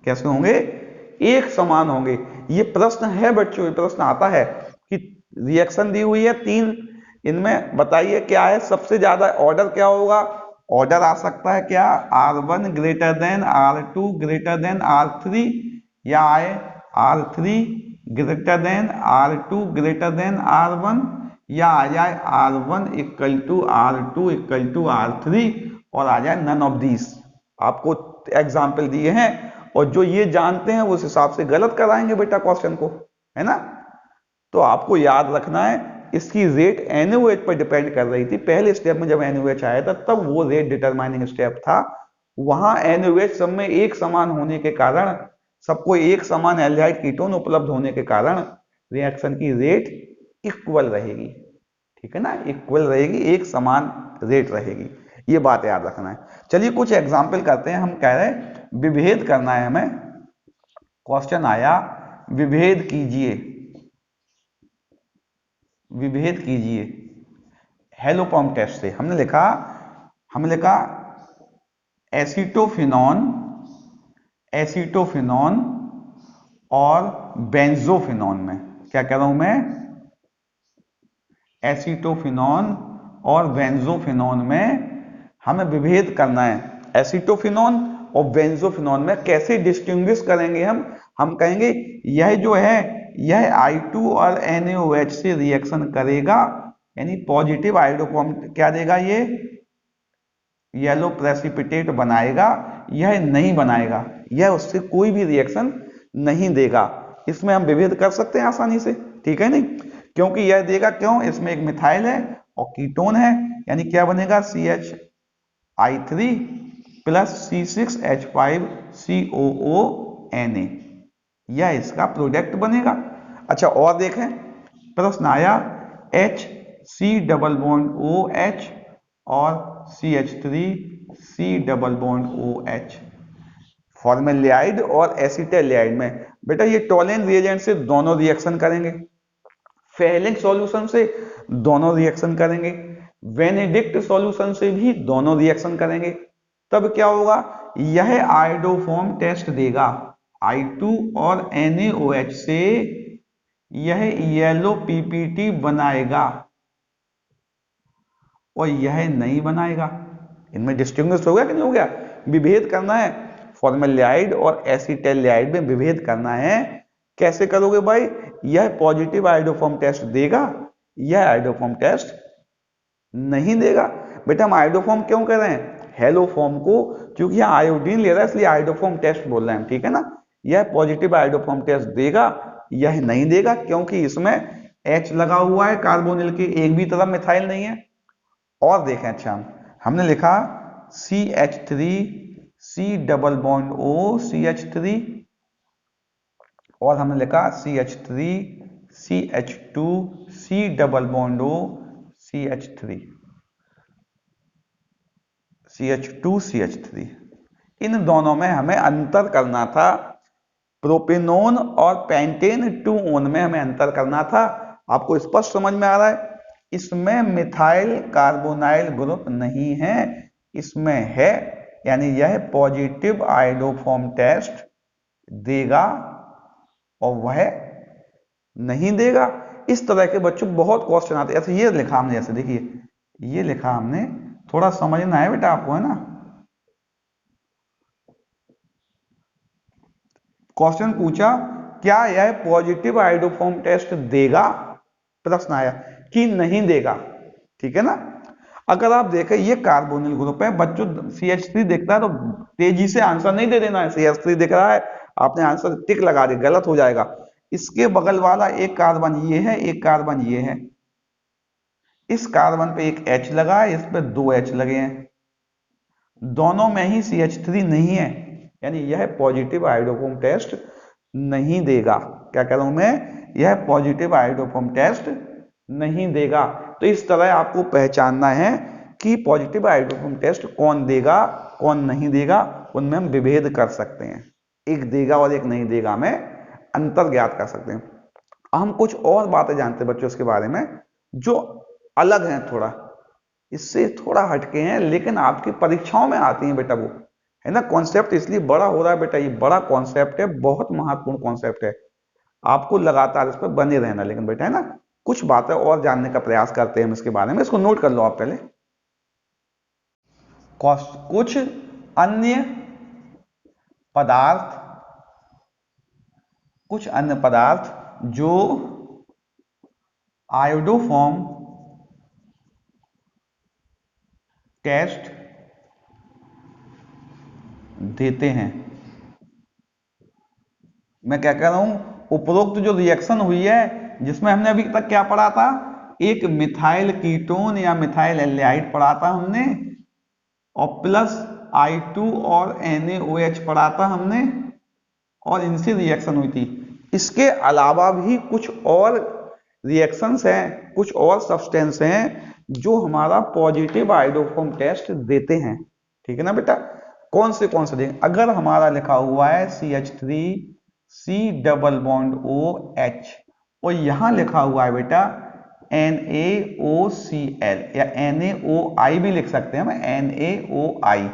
कैसे होंगे? एक समान होंगे। ये प्रश्न है बच्चों, ये प्रश्न आता है कि रिएक्शन दी हुई है 3, इनमें बताइए क्या है सबसे ज्यादा ऑर्डर क्या होगा? ऑर्डर आ सकता है क्या? R1 greater than R2 greater than R3, या आए R3 greater than R2 greater than R1, या आ जाए R1 equal to R2 equal to R3, और आ जाए नन ऑफ दीज। आपको एग्जाम्पल दिए हैं और जो ये जानते हैं उस हिसाब से गलत कराएंगे बेटा क्वेश्चन को, है ना। तो आपको याद रखना है इसकी रेट NaOH पर डिपेंड कर रही थी। पहले स्टेप में जब NaOH आया था तब वो रेट डिटरमाइनिंग स्टेप था। वहां NaOH सब में एक समान होने के कारण, सबको एक समान एल्डिहाइड कीटोन उपलब्ध होने के कारण रिएक्शन की रेट इक्वल रहेगी, ठीक है ना, इक्वल रहेगी, एक समान रेट रहेगी। ये बात याद रखना है। चलिए कुछ एग्जाम्पल करते हैं। हम कह रहे हैं विभेद करना है हमें। क्वेश्चन आया विभेद कीजिए, विभेद कीजिए हेलोफॉर्म टेस्ट से। हमने लिखा एसीटोफिनॉन, एसीटोफिनॉन और बेंजोफिनॉन में, क्या कह रहा हूं मैं? एसीटोफिनॉन और बेंजोफिनॉन में हमें विभेद करना है। एसीटोफिनॉन और बेंजोफिनॉन में कैसे डिस्टिंग्विश करेंगे हम कहेंगे यह जो है यह I2 और NaOH से रिएक्शन करेगा, यानी पॉजिटिव आयोडोफॉर्म क्या देगा, ये येलो प्रेसिपिटेट बनाएगा, यह नहीं बनाएगा, यह उससे कोई भी रिएक्शन नहीं देगा। इसमें हम विभेद कर सकते हैं आसानी से, ठीक है नहीं, क्योंकि यह देगा, क्यों? इसमें एक मिथाइल है और कीटोन है, यानी क्या बनेगा? CHI3 प्लस C6H5COONA, यह इसका प्रोडक्ट बनेगा। अच्छा और देखें, प्रश्न आया HC डबल बॉन्ड OH और CH3C double bond OH formaldehyde और एसिटाल्डिहाइड में। बेटा ये टोलेन रिएजेंट से दोनों रिएक्शन करेंगे, फेहलिंग सॉल्यूशन से दोनों रिएक्शन करेंगे, बेनेडिक्ट सॉल्यूशन से भी दोनों रिएक्शन करेंगे। तब क्या होगा? यह आयोडोफॉर्म टेस्ट देगा, I2 और NaOH से यह येलो PPT बनाएगा और यह नहीं बनाएगा। इनमें डिस्टिंग्विश हो गया कि नहीं हो गया? विभेद करना है, फॉर्मेल्डिहाइड और एसिटाल्डिहाइड में विभेद करना है। कैसे करोगे भाई? यह पॉजिटिव आयोडोफॉर्म टेस्ट देगा, यह आयोडोफॉर्म टेस्ट नहीं देगा। बेटा हम आयोडोफॉर्म क्यों कर रहे हैं? हेलोफॉर्म को, क्योंकि यहां आयोडीन ले रहा है इसलिए आयोडोफॉर्म टेस्ट बोल रहे हैं, ठीक है ना। यह पॉजिटिव आयोडोफॉर्म टेस्ट देगा, यह नहीं देगा, क्योंकि इसमें H लगा हुआ है कार्बोनिल के, एक भी तरफ मिथाइल नहीं है। और देखें, अच्छा हमने लिखा CH3C double bond O CH3, और हमने लिखा CH3CH2C double bond O CH3 CH2CH3। इन दोनों में हमें अंतर करना था, प्रोपेनोन और पेंटेन 2 में हमें अंतर करना था। आपको स्पष्ट समझ में आ रहा है? इसमें मिथाइल कार्बोनाइल ग्रुप नहीं है, इसमें है, यानी यह पॉजिटिव आयोडोफॉर्म टेस्ट देगा और वह नहीं देगा। इस तरह के बच्चों बहुत क्वेश्चन आते हैं। ऐसे ये लिखा हमने, जैसे देखिए ये लिखा हमने, थोड़ा समझना है बेटा आपको, है ना। क्वेश्चन पूछा क्या यह पॉजिटिव आयोडोफॉर्म टेस्ट देगा, प्रश्न आया कि नहीं देगा, ठीक है ना। अगर आप देखें ये कार्बोनिल ग्रुप है बच्चों, CH3 दिखता है तो तेजी से आंसर नहीं दे देना है। CH3 दिख रहा है, आपने आंसर टिक लगा दी, गलत हो जाएगा। इसके बगल वाला एक कार्बन ये है, एक कार्बन ये है, इस कार्बन पे एक H लगा है, इस पे 2 H लगे हैं, दोनों में ही CH3 नहीं है, यानी यह पॉजिटिव आयोडोफॉर्म टेस्ट नहीं देगा। क्या कह रहा हूं मैं? यह पॉजिटिव आयोडोफॉर्म टेस्ट नहीं देगा। तो इस तरह आपको पहचानना है कि पॉजिटिव आयोडोफॉर्म टेस्ट कौन देगा कौन नहीं देगा, उनमें हम विभेद कर सकते हैं। एक देगा और एक नहीं देगा में अंतर ज्ञात कर सकते हैं। हम कुछ और बातें जानते हैं बच्चों इसके बारे में जो अलग हैं, थोड़ा इससे थोड़ा हटके हैं, लेकिन आपकी परीक्षाओं में आती हैं बेटा वो, है ना। कॉन्सेप्ट इसलिए बड़ा हो रहा है बेटा, ये बड़ा कॉन्सेप्ट है, बहुत महत्वपूर्ण कॉन्सेप्ट है, आपको लगातार इस पर बने रहना। लेकिन बेटा है ना, कुछ बातें और जानने का प्रयास करते हैं हम इसके बारे में, इसको नोट कर लो आप पहले। कुछ अन्य पदार्थ, कुछ अन्य पदार्थ जो आयोडोफॉर्म टेस्ट देते हैं। मैं क्या कह रहा हूं, उपरोक्त जो रिएक्शन हुई है जिसमें हमने अभी तक क्या पढ़ा था, एक मिथाइल कीटोन या मिथाइल एल्डिहाइड पढ़ा था हमने, और प्लस I2 और NaOH पढ़ा था हमने, और इनसे रिएक्शन हुई थी। इसके अलावा भी कुछ और रिएक्शंस हैं, कुछ और सब्सटेंस हैं जो हमारा पॉजिटिव आयोडोफॉर्म टेस्ट देते हैं, ठीक है ना बेटा। कौन से देंगे, अगर हमारा लिखा हुआ है CH3C डबल बॉन्ड OH और यहां लिखा हुआ है बेटा NaOCl या NaOI भी लिख सकते हैं हम, NaOI,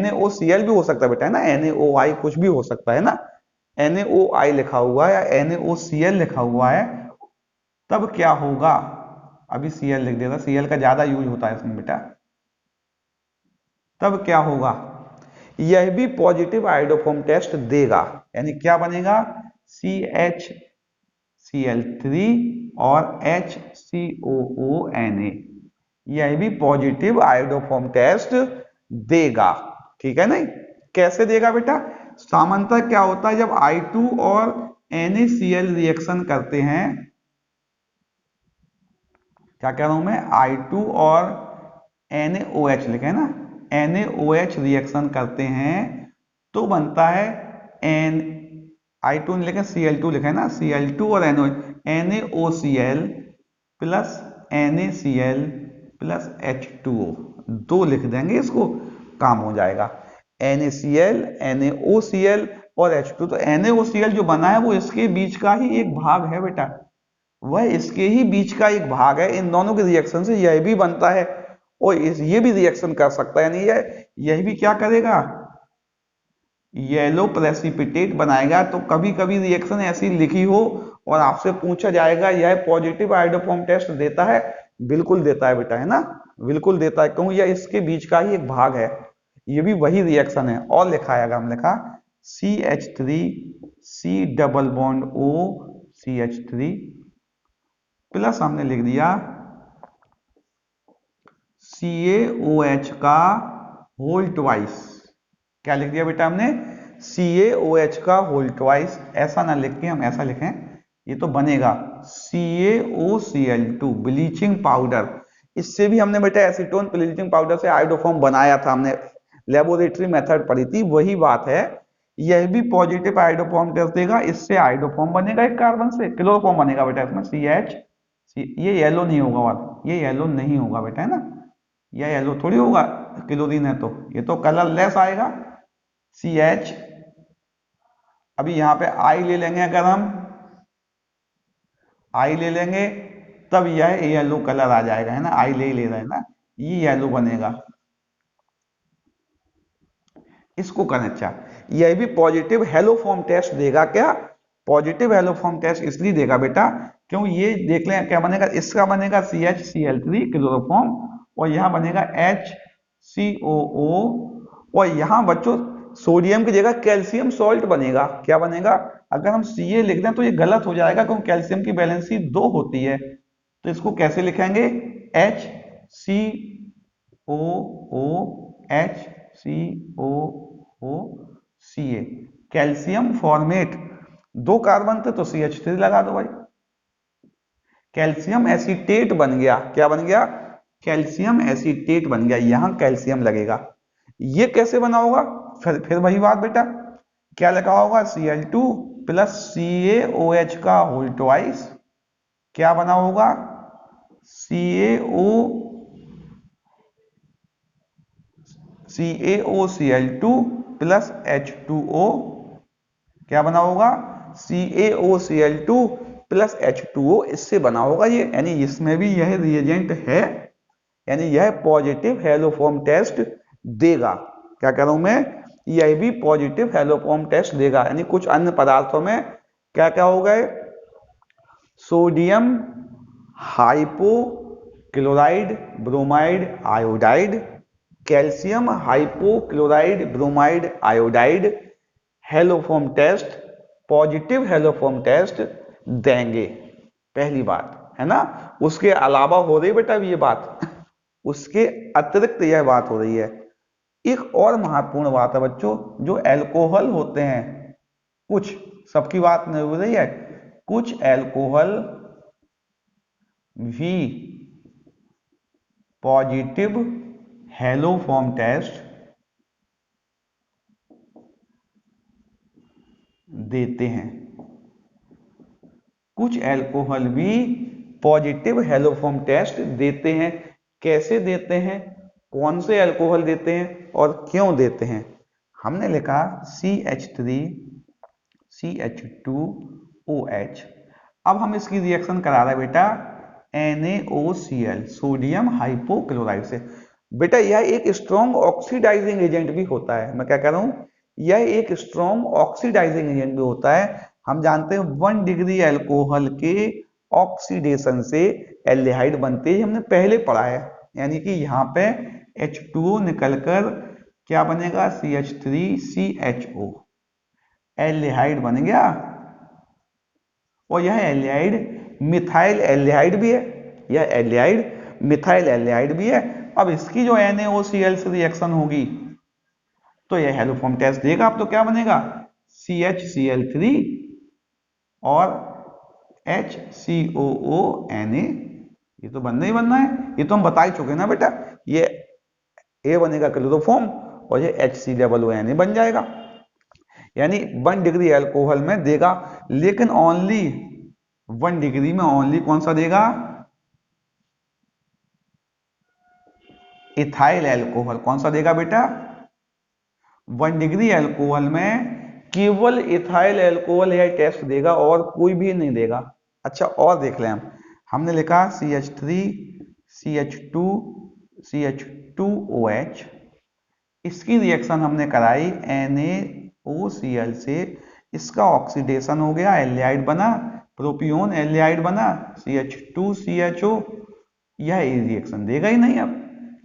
NaOCl भी हो सकता है बेटा, है ना, NaOI कुछ भी हो सकता है ना, NaOI लिखा हुआ है या NaOCl लिखा हुआ है, तब क्या होगा, अभी Cl लिख देता, Cl का ज्यादा यूज होता है इसमें बेटा, तब क्या होगा, यह भी पॉजिटिव आयोडोफॉर्म टेस्ट देगा, यानी क्या बनेगा CHCl3 और HCOONA, यह भी पॉजिटिव आयोडोफॉर्म टेस्ट देगा, ठीक है नहीं। कैसे देगा बेटा, सामान्यतः क्या होता है जब I2 और NaCl रिएक्शन करते हैं, क्या कह रहा हूं मैं, I2 और NaOH लिखे ना, NaOH रिएक्शन करते हैं तो बनता है I2 लिखे, Cl2 लिखे ना, Cl2 और NaOCl plus NaCl plus H2O, दो लिख देंगे, इसको काम हो जाएगा, NaCl NaOCl और H2। तो NaOCl जो बना है वो इसके बीच का ही एक भाग है बेटा, वह इसके ही बीच का एक भाग है, इन दोनों के रिएक्शन से यह भी बनता है और ये भी रिएक्शन कर सकता है, यानी यह भी क्या करेगा, येलो प्रेसिपिटेट बनाएगा। तो कभी कभी रिएक्शन ऐसी लिखी हो और आपसे पूछा जाएगा यह पॉजिटिव आयोडोफॉर्म टेस्ट देता है, बिल्कुल देता है बेटा, है ना, बिल्कुल देता है, क्यों, यह इसके बीच का ही एक भाग है, ये भी वही रिएक्शन है। और लिखा है, हम लिखा CH3C double bond O CH3 plus हमने लिख दिया CaOH का होल ट्वाइस, क्या लिख दिया बेटा हमने, CaOH का होल ट्वाइस, ऐसा ना लिख के हम ऐसा लिखें, ये तो बनेगा CaOCl2 ब्लीचिंग पाउडर, इससे भी हमने बेटा एसीटोन ब्लीचिंग पाउडर से आयोडोफॉर्म बनाया था, हमने लेबोरेटरी मेथड पढ़ी थी, वही बात है, यह भी पॉजिटिव आयोडोफॉर्म टेस्ट देगा, इससे आयोडोफॉर्म बनेगा, एक कार्बन से क्लोरोफॉर्म बनेगा बेटा इसमें CH, ये येलो नहीं होगा, और ये येलो नहीं होगा बेटा, है ना, यह येलो थोड़ी होगा, क्लोरीन है तो ये तो कलरलेस आएगा CH। अभी यहां पे I ले लेंगे, अगर हम I ले लेंगे तब यह येलो कलर आ जाएगा, है ना, I ले ही ले रहे हैं ना, ये येलो बनेगा, इसको करें। अच्छा, यह भी पॉजिटिव हेलोफॉर्म टेस्ट देगा, क्या, पॉजिटिव हेलोफॉर्म टेस्ट इसलिए देगा बेटा क्यों, ये देख लें क्या बनेगा, इसका बनेगा CHCl3 क्लोरोफॉर्म और यहां बनेगा HCOO, और यहां बच्चों सोडियम की जगह कैल्शियम सॉल्ट बनेगा, क्या बनेगा, अगर हम Ca लिख दें तो ये गलत हो जाएगा क्योंकि कैल्शियम की वैलेंसी 2 होती है, तो इसको कैसे लिखेंगे HCOOHCOOCA, कैल्शियम फॉर्मेट, 2 कार्बन थे तो CH3 लगा दो भाई, कैल्शियम एसीटेट बन गया, क्या बन गया, कैल्शियम एसीटेट बन गया, यहां कैल्शियम लगेगा। ये कैसे बना होगा, फिर वही बात बेटा, क्या लिखा होगा Cl2 प्लस CaOH का होल ट्वाइस, क्या बना होगा CaOCl2 प्लस H2O, क्या बना होगा CaOCl2 प्लस H2O इससे बना होगा ये, यानी इसमें भी यह रिएजेंट है, यानी यह पॉजिटिव हैलोफॉर्म टेस्ट देगा। क्या कह रहा हूं मैं, यह भी पॉजिटिव हैलोफॉर्म टेस्ट देगा। यानी कुछ अन्य पदार्थों में क्या क्या हो गए, sodium hypochlorite bromide iodide, calcium hypochlorite bromide iodide haloform test, positive haloform test देंगे। पहली बात है ना। उसके अलावा हो रही बेटा ये बात, उसके अतिरिक्त यह बात हो रही है। एक और महत्वपूर्ण बात है बच्चों, जो एल्कोहल होते हैं, कुछ, सबकी बात नहीं हो रही है, कुछ एल्कोहल भी पॉजिटिव हैलोफॉर्म टेस्ट देते हैं। कुछ एल्कोहल भी पॉजिटिव हैलोफॉर्म टेस्ट देते हैं। कैसे देते हैं, कौन से एल्कोहल देते हैं और क्यों देते हैं। हमने लिखा CH3 CH2OH। अब हम इसकी रिएक्शन करा रहे हैं बेटा NaOCl सोडियम हाइपोक्लोराइड से। बेटा यह एक स्ट्रॉन्ग ऑक्सीडाइजिंग एजेंट भी होता है। मैं क्या कह रहा हूं, यह एक स्ट्रॉन्ग ऑक्सीडाइजिंग एजेंट भी होता है। हम जानते हैं 1 डिग्री एल्कोहल के ऑक्सीडेशन से एल्डिहाइड बनते हैं, हमने पहले पढ़ा है। यानी कि यहाँ पे H2O निकलकर क्या बनेगा, CH3CHO एल्डिहाइड बन गया। और यह एल्डिहाइड मिथाइल एल्डिहाइड भी है, यह एल्डिहाइड मिथाइल एल्डिहाइड भी है। अब इसकी जो NaOCl से रिएक्शन होगी तो यह हैलोफॉर्म टेस्ट देगा। अब तो क्या बनेगा, CHCl3 और HCOONA। ये तो बनना ही बनना है, ये तो हम बता ही चुके ना बेटा। ये A बनेगा क्लोरोफॉर्म और ये HCOONA बन जाएगा। यानी 1 डिग्री एल्कोहल में देगा, लेकिन ओनली 1 डिग्री में ओनली कौन सा देगा, इथाइल एल्कोहल। कौन सा देगा बेटा, 1 डिग्री एल्कोहल में केवल इथाइल एल्कोहल यह टेस्ट देगा और कोई भी नहीं देगा। अच्छा और देख लें हमने लिखा CH3 CH2 CH2OH। इसकी रिएक्शन हमने कराई NaOCl से, इसका ऑक्सीडेशन हो गया, एल्डिहाइड बना, प्रोपियोन एल्डिहाइड बना CH2CHO। यह रिएक्शन देगा ही नहीं अब,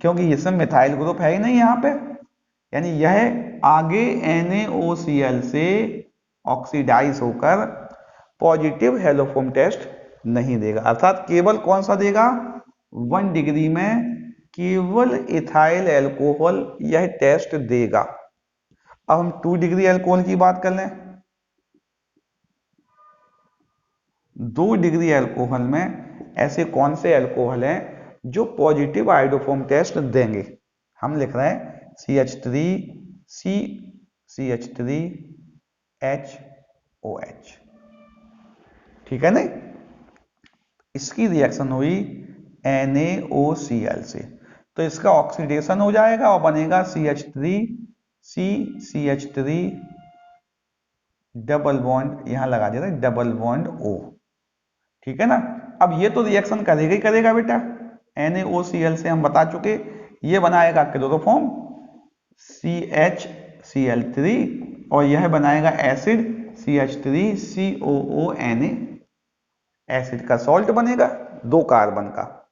क्योंकि इसमें मिथाइल ग्रुप है ही नहीं यहाँ पे। यानी यह आगे NaOCl से ऑक्सीडाइज होकर पॉजिटिव हैलोफॉर्म टेस्ट नहीं देगा। अर्थात केवल कौन सा देगा, 1 डिग्री में केवल इथाइल एल्कोहल यह टेस्ट देगा। अब हम 2 डिग्री एल्कोहल की बात कर लें। 2 डिग्री एल्कोहल में ऐसे कौन से एल्कोहल हैं जो पॉजिटिव आयोडोफॉर्म टेस्ट देंगे। हम लिख रहे हैं CH3 CH3HOH, ठीक है नहीं। इसकी रिएक्शन हुई NaOCl से, तो इसका ऑक्सीडेशन हो जाएगा और बनेगा CH3 डबल बॉन्ड, यहां लगा देता है डबल बॉन्ड O, ठीक है ना। अब ये तो रिएक्शन करेगा ही करेगा बेटा, NaOCl से हम बता चुके, ये बनाएगा क्लोरोफॉर्म CHCl3 और यह बनाएगा एसिड CH3COONA। एसिड का सॉल्ट बनेगा 2 कार्बन का।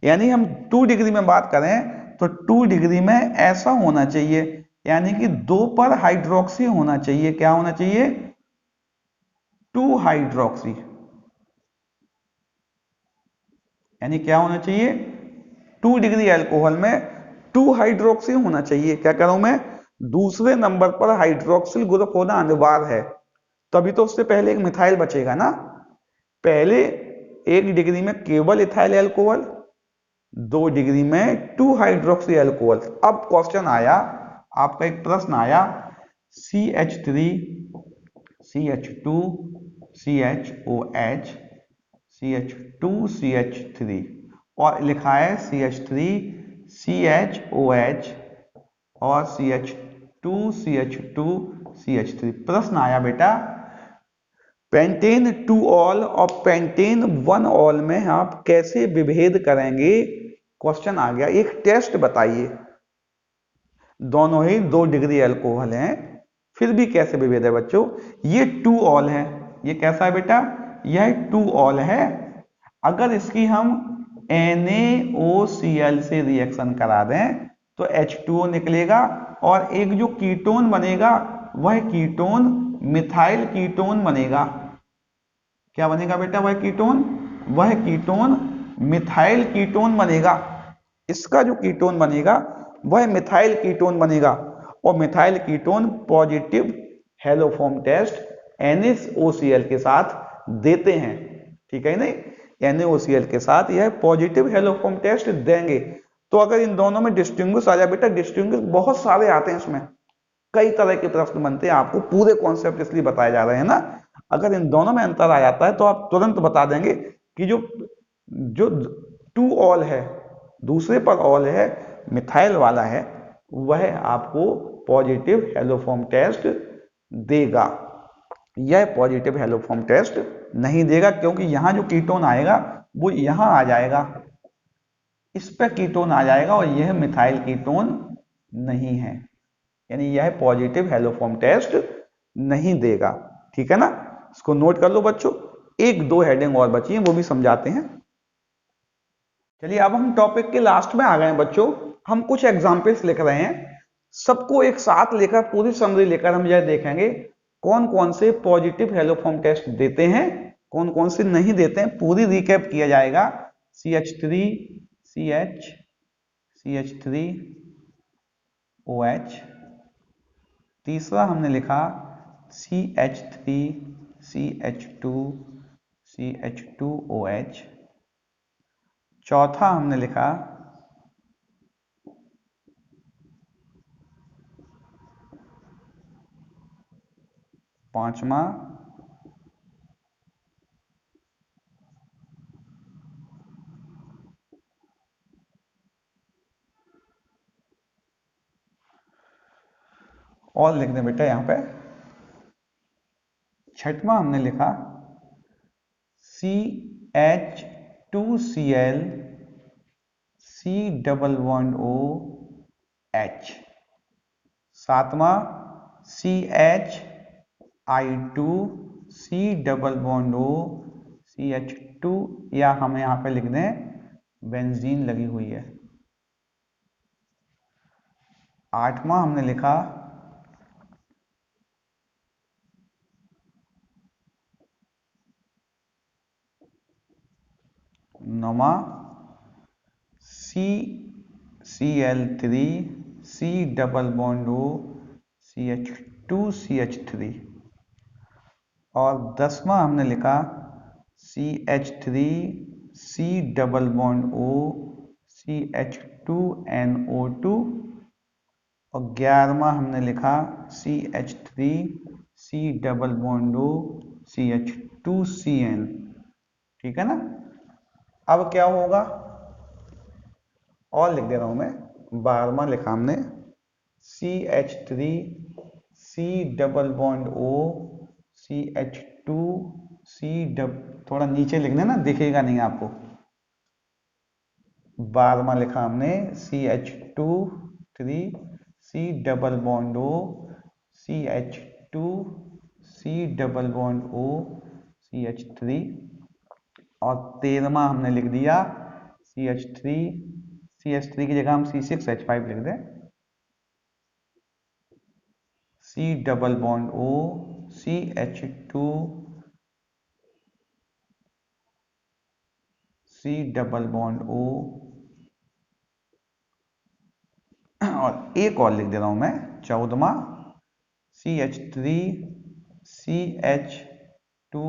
यानी हम 2 डिग्री में बात करें तो 2 डिग्री में ऐसा होना चाहिए, यानी कि 2 पर हाइड्रोक्सी होना चाहिए। क्या होना चाहिए, 2 हाइड्रोक्सी। यानी क्या होना चाहिए, 2 डिग्री एल्कोहल में 2 हाइड्रोक्सी होना चाहिए। क्या कह रहा हूं मैं, दूसरे नंबर पर हाइड्रोक्सिल ग्रुप होना अनिवार्य है, तभी तो उससे पहले एक मिथाइल बचेगा ना। पहले 1 डिग्री में केवल इथाइल एल्कोहल, 2 डिग्री में 2 हाइड्रोक्सी एल्कोहल। अब क्वेश्चन आया, आपका एक प्रश्न आया, CH3 CH2 CHOH CH2 CH3 और लिखा है CH3 CHOH और CH2 CH2 CH3। प्रश्न आया बेटा पेंटेन 2 ऑल और पेंटेन 1 ऑल में आप कैसे विभेद करेंगे? क्वेश्चन आ गया। एक टेस्ट बताइए, दोनों ही 2 डिग्री अल्कोहल हैं, फिर भी कैसे विभेद है बच्चों? ये 2 ऑल है, ये कैसा है बेटा? यह 2 ऑल है। अगर इसकी हम NaOCl से रिएक्शन करा दें तो H2O निकलेगा और एक जो कीटोन बनेगा वह कीटोन मिथाइल कीटोन बनेगा। क्या बनेगा बेटा? वह कीटोन मिथाइल कीटोन बनेगा। इसका जो कीटोन बनेगा वह मिथाइल कीटोन बनेगा और methyl ketone positive haloform test NaOCl के साथ देते हैं, ठीक है नहीं? NaOCl के साथ यह पॉजिटिव हेलोफॉर्म टेस्ट देंगे। तो अगर इन दोनों में डिस्टिंग्विश आ जाए बेटा, डिस्टिंग्विश बहुत सारे आते हैं, इसमें कई तरह के प्रश्न बनते हैं, आपको पूरे कॉन्सेप्ट इसलिए बताए जा रहे हैं ना। अगर इन दोनों में अंतर आ जाता है तो आप तुरंत बता देंगे कि जो 2 ऑल है, दूसरे पर ऑल है, मिथाइल वाला है, वह आपको पॉजिटिव हेलोफॉर्म टेस्ट देगा। यह पॉजिटिव हेलोफॉर्म टेस्ट नहीं देगा क्योंकि यहां जो कीटोन आएगा वो यहां आ जाएगा, इस पे कीटोन आ जाएगा और यह मिथाइल कीटोन नहीं है, यानी यह पॉजिटिव हेलोफॉर्म टेस्ट नहीं देगा। ठीक है ना? इसको नोट कर लो बच्चों। 1-2 हेडिंग और बची हैं, वो भी समझाते हैं। चलिए अब हम टॉपिक के लास्ट में आ गए हैं बच्चों। हम कुछ एग्जाम्पल्स लिख रहे हैं, सबको एक साथ लेकर पूरी समरी लेकर हम यह देखेंगे कौन कौन से पॉजिटिव हेलोफॉर्म टेस्ट देते हैं, कौन कौन से नहीं देते हैं। पूरी रिकैप किया जाएगा। CH3 CH CH3 OH, तीसरा हमने लिखा CH3 CH2 CH2OH, चौथा हमने लिखा पांचवा और लिख दें बेटा यहां पे, छठवां हमने लिखा CH2Cl C double bond OH, सातवां CH2 C double bond O CH2, या हम यहां पे लिख दें बेंजीन लगी हुई है। आठवां हमने लिखा नौवां CCl3 C double bond O CH2CH3, और 10वां हमने लिखा CH3 C double bond O CH2NO2, और 11वां हमने लिखा CH3 C double bond O CH2CN। ठीक है ना? अब क्या होगा और लिख दे रहा हूं मैं। 12वां लिखा हमने CH3 C double bond O CH2 C double, थोड़ा नीचे लिख देना, दिखेगा नहीं आपको। 12वां लिखा हमने CH2 3 C double bond O CH2 C double bond O CH3, और 13वां हमने लिख दिया CH3 की जगह हम C6H5 लिख दें, C double bond O CH2 C double bond O, और एक और लिख दे रहा हूं मैं 14वां CH3 CH2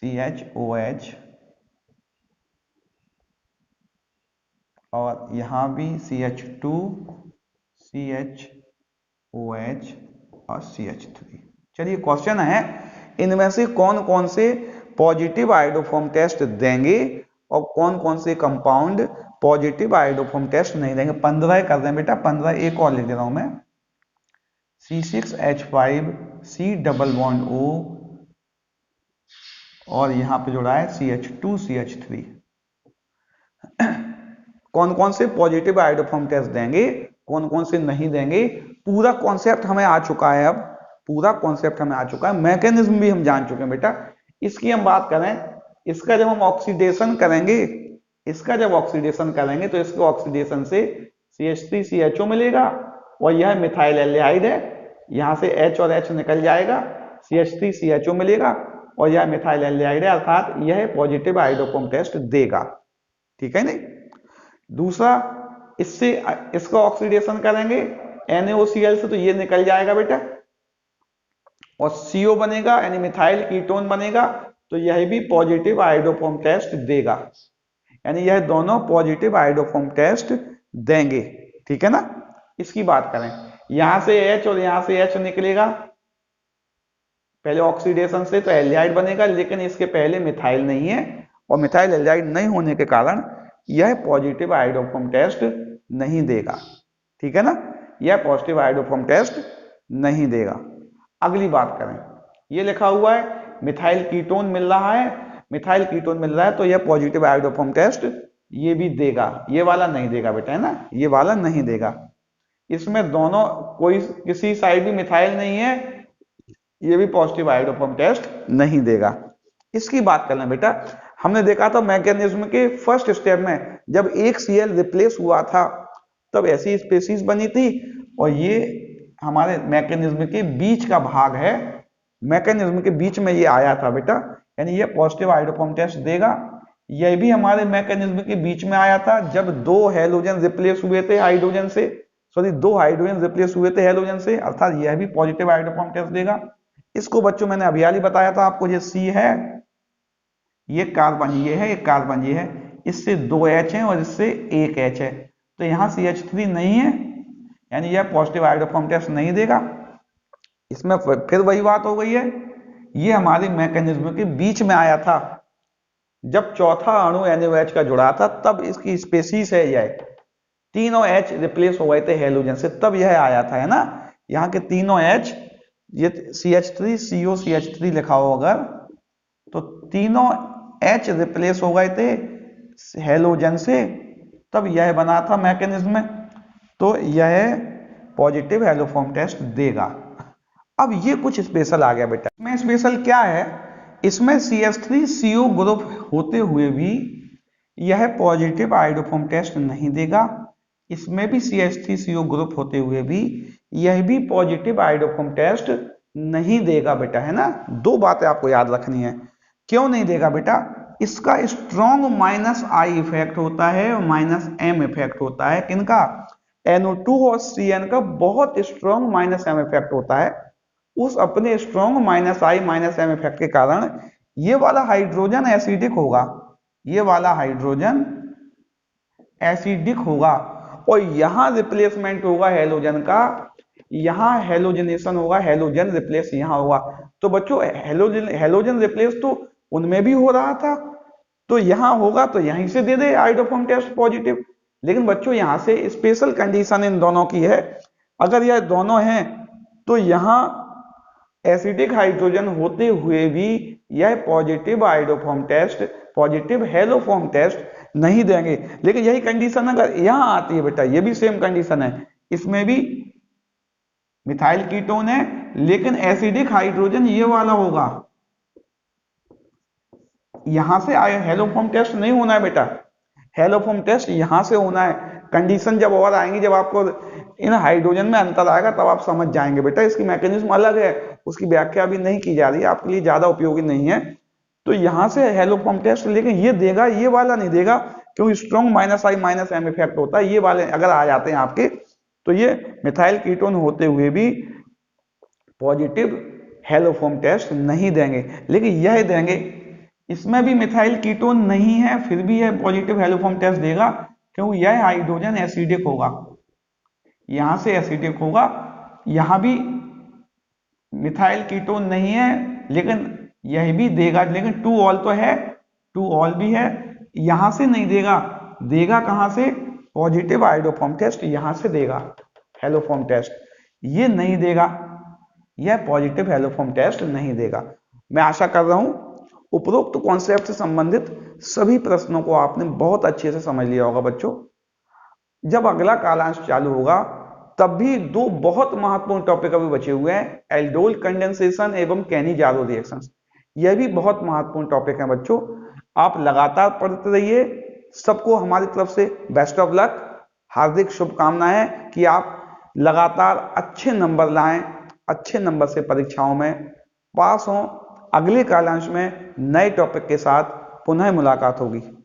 CHOH, और यहां भी CH2 CHOH और CH3। चलिए क्वेश्चन है, इनमें से कौन कौन से पॉजिटिव आयोडोफॉर्म टेस्ट देंगे और कौन कौन से कंपाउंड पॉजिटिव आयोडोफॉर्म टेस्ट नहीं देंगे। 15 कर दें बेटा, 15। एक और लिख दे रहा हूं मैं C6H5 C double bond O और यहां पे जुड़ा है CH2CH3। कौन कौन से पॉजिटिव आयोडोफॉर्म टेस्ट देंगे, कौन कौन से नहीं देंगे, पूरा कॉन्सेप्ट हमें आ चुका है। अब पूरा कॉन्सेप्ट हमें आ चुका है, मैकेनिज्म भी हम जान चुके हैं बेटा। इसकी हम बात करें, इसका जब हम ऑक्सीडेशन करेंगे, इसका जब ऑक्सीडेशन करेंगे तो इसके ऑक्सीडेशन से CH3CHO मिलेगा और यह मिथाइल एल्डिहाइड है, यहां से H और H निकल जाएगा, CH3CHO मिलेगा और यह मिथाइल एल्डिहाइड है, अर्थात यह पॉजिटिव आयोडोफॉर्म टेस्ट देगा। ठीक है नहीं। दूसरा, इससे इसका ऑक्सीडेशन करेंगे NaOCl से तो ये निकल जाएगा बेटा और CO बनेगा यानी मिथाइल कीटोन बनेगा, तो यह भी पॉजिटिव आयोडोफॉर्म टेस्ट देगा, यानी यह दोनों पॉजिटिव आयोडोफॉर्म टेस्ट देंगे। ठीक है ना। इसकी बात करें, यहां से H और यहां से H निकलेगा पहले ऑक्सीडेशन से, तो एल्डिहाइड बनेगा, लेकिन इसके पहले मिथाइल नहीं है और मिथाइल एल्डिहाइड नहीं होने के कारण यह पॉजिटिव आयोडोफॉर्म टेस्ट नहीं देगा। ठीक है ना, यह पॉजिटिव आयोडोफॉर्म टेस्ट नहीं देगा। अगली बात करें, यह लिखा हुआ है मिथाइल कीटोन मिल रहा है, मिथाइल कीटोन मिल रहा है, तो यह पॉजिटिव आयोडोफॉर्म टेस्ट ये भी देगा, ये वाला नहीं देगा बेटा, है ना, ये वाला नहीं देगा। इसमें दोनों कोई किसी साइड भी मिथाइल नहीं है, ये भी पॉजिटिव आयोडोफॉर्म टेस्ट नहीं देगा। इसकी बात करना बेटा, हमने देखा था मैकेनिज्म के फर्स्ट स्टेप में जब एक Cl रिप्लेस हुआ था तब ऐसी स्पेसीज बनी थी, और ये हमारे मैकेनिज्म के बीच का भाग है, मैकेनिज्म के बीच में ये आया था बेटा, यानी ये पॉजिटिव आयोडोफॉर्म टेस्ट देगा। यह भी हमारे मैकेनिज्म के बीच में आया था जब दो हैलोजन रिप्लेस हुए थे हाइड्रोजन से, सॉरी दो हाइड्रोजन रिप्लेस हुए थे हैलोजन से, अर्थात यह भी पॉजिटिव आयोडोफॉर्म टेस्ट देगा। इसको बच्चों मैंने अभी हाल ही बताया था आपको, ये C है, ये कार्बन ये है, ये कार्बन ये है, इससे 2 H है और इससे 1 H है, तो यहां CH3 नहीं है, यानी यह पॉजिटिव आयोडोफॉर्म टेस्ट नहीं देगा। इसमें फिर वही बात हो गई है, ये हमारे मैकेनिज्म के बीच में आया था जब चौथा अणु NaOH का जुड़ा था, तब इसकी स्पेसीज है यह, तीनों H रिप्लेस हो गए थे हैलोजन से, तब यह आया था, है ना। यहाँ के तीनों H, ये CH3 CO CH3 लिखा हो अगर, तो तीनों H रिप्लेस हो गए थे हैलोजन से, तब यह बना था मैकेनिज्म में, तो यह पॉजिटिव हैलोफॉर्म टेस्ट देगा। अब ये कुछ स्पेशल आ गया बेटा, इसमें स्पेशल क्या है, इसमें CH3CO ग्रुप होते हुए भी यह पॉजिटिव आयोडोफॉर्म टेस्ट नहीं देगा, इसमें भी CH3CO ग्रुप होते हुए भी यह भी पॉजिटिव आयोडोफॉर्म टेस्ट नहीं देगा बेटा, है ना। दो बातें आपको याद रखनी है। क्यों नहीं देगा बेटा, इसका स्ट्रॉन्ग -I इफेक्ट होता है और -M इफेक्ट होता है, किनका, NO2 और CN का बहुत स्ट्रॉन्ग -M इफेक्ट होता है। उस अपने स्ट्रॉन्ग -I -M इफेक्ट के कारण ये वाला हाइड्रोजन एसिडिक होगा, ये वाला हाइड्रोजन एसिडिक होगा, और यहां रिप्लेसमेंट होगा हैलोजन का, यहां हैलोजनेशन होगा, हैलोजन रिप्लेस यहां होगा। तो बच्चों हैलोजन रिप्लेस तो उनमें भी हो रहा था, तो यहां होगा तो यहीं से दे दे आयोडोफॉर्म टेस्ट पॉजिटिव। लेकिन बच्चों यहां से स्पेशल कंडीशन इन दोनों की है, अगर यह दोनों हैं तो यहां एसिडिक हाइड्रोजन होते हुए भी यह positive iodoform test, positive haloform test नहीं देंगे। लेकिन यही कंडीशन अगर यहां आती है बेटा, ये भी सेम कंडीशन है, इसमें भी मिथाइल कीटोन है लेकिन एसिडिक हाइड्रोजन ये वाला होगा, यहां से आए हैलोफॉर्म टेस्ट नहीं होना है बेटा, हैलोफॉर्म टेस्ट यहां से होना है। कंडीशन जब और आएंगी, जब आपको इन हाइड्रोजन में अंतर आएगा तब आप समझ जाएंगे बेटा, इसकी मैकेनिज्म अलग है, उसकी व्याख्या अभी नहीं की जा रही है, आपके लिए ज्यादा उपयोगी नहीं है। तो यहां से हैलोफॉर्म टेस्ट, लेकिन ये देगा, ये वाला नहीं देगा, क्योंकि स्ट्रॉन्ग -I -M इफेक्ट होता है। ये वाले अगर आ जाते हैं आपके, तो ये मिथाइल कीटोन होते हुए भी पॉजिटिव हैलोफॉर्म टेस्ट नहीं देंगे, लेकिन यह देंगे, इसमें भी मिथाइल कीटोन नहीं है फिर भी यह पॉजिटिव हैलोफॉर्म टेस्ट देगा, क्योंकि यह हाइड्रोजन एसिडिक होगा, यहां से एसिडिक होगा, यहां भी मिथाइल कीटोन नहीं है लेकिन यह भी देगा, लेकिन 2 ऑल तो है, 2 ऑल भी है, यहां से नहीं देगा, देगा कहां से, पॉजिटिव आयोडोफॉर्म टेस्ट यहां से देगा, हैलोफॉर्म टेस्ट ये नहीं देगा, यह पॉजिटिव हैलोफॉर्म टेस्ट नहीं देगा। मैं आशा कर रहा हूं उपरोक्त कॉन्सेप्ट से संबंधित सभी प्रश्नों को आपने बहुत अच्छे से समझ लिया होगा बच्चों। जब अगला कालांश चालू होगा तब भी दो बहुत महत्वपूर्ण टॉपिक अभी बचे हुए हैं, एल्डोल कंडेंसेशन एवं कैनी-जारो रिएक्शंस। यह भी बहुत महत्वपूर्ण टॉपिक है बच्चों, आप लगातार पढ़ते रहिए। सबको हमारी तरफ से बेस्ट ऑफ लक, हार्दिक शुभकामनाएं कि आप लगातार अच्छे नंबर लाएं, अच्छे नंबर से परीक्षाओं में पास हों। अगले कालांश में नए टॉपिक के साथ पुनः मुलाकात होगी।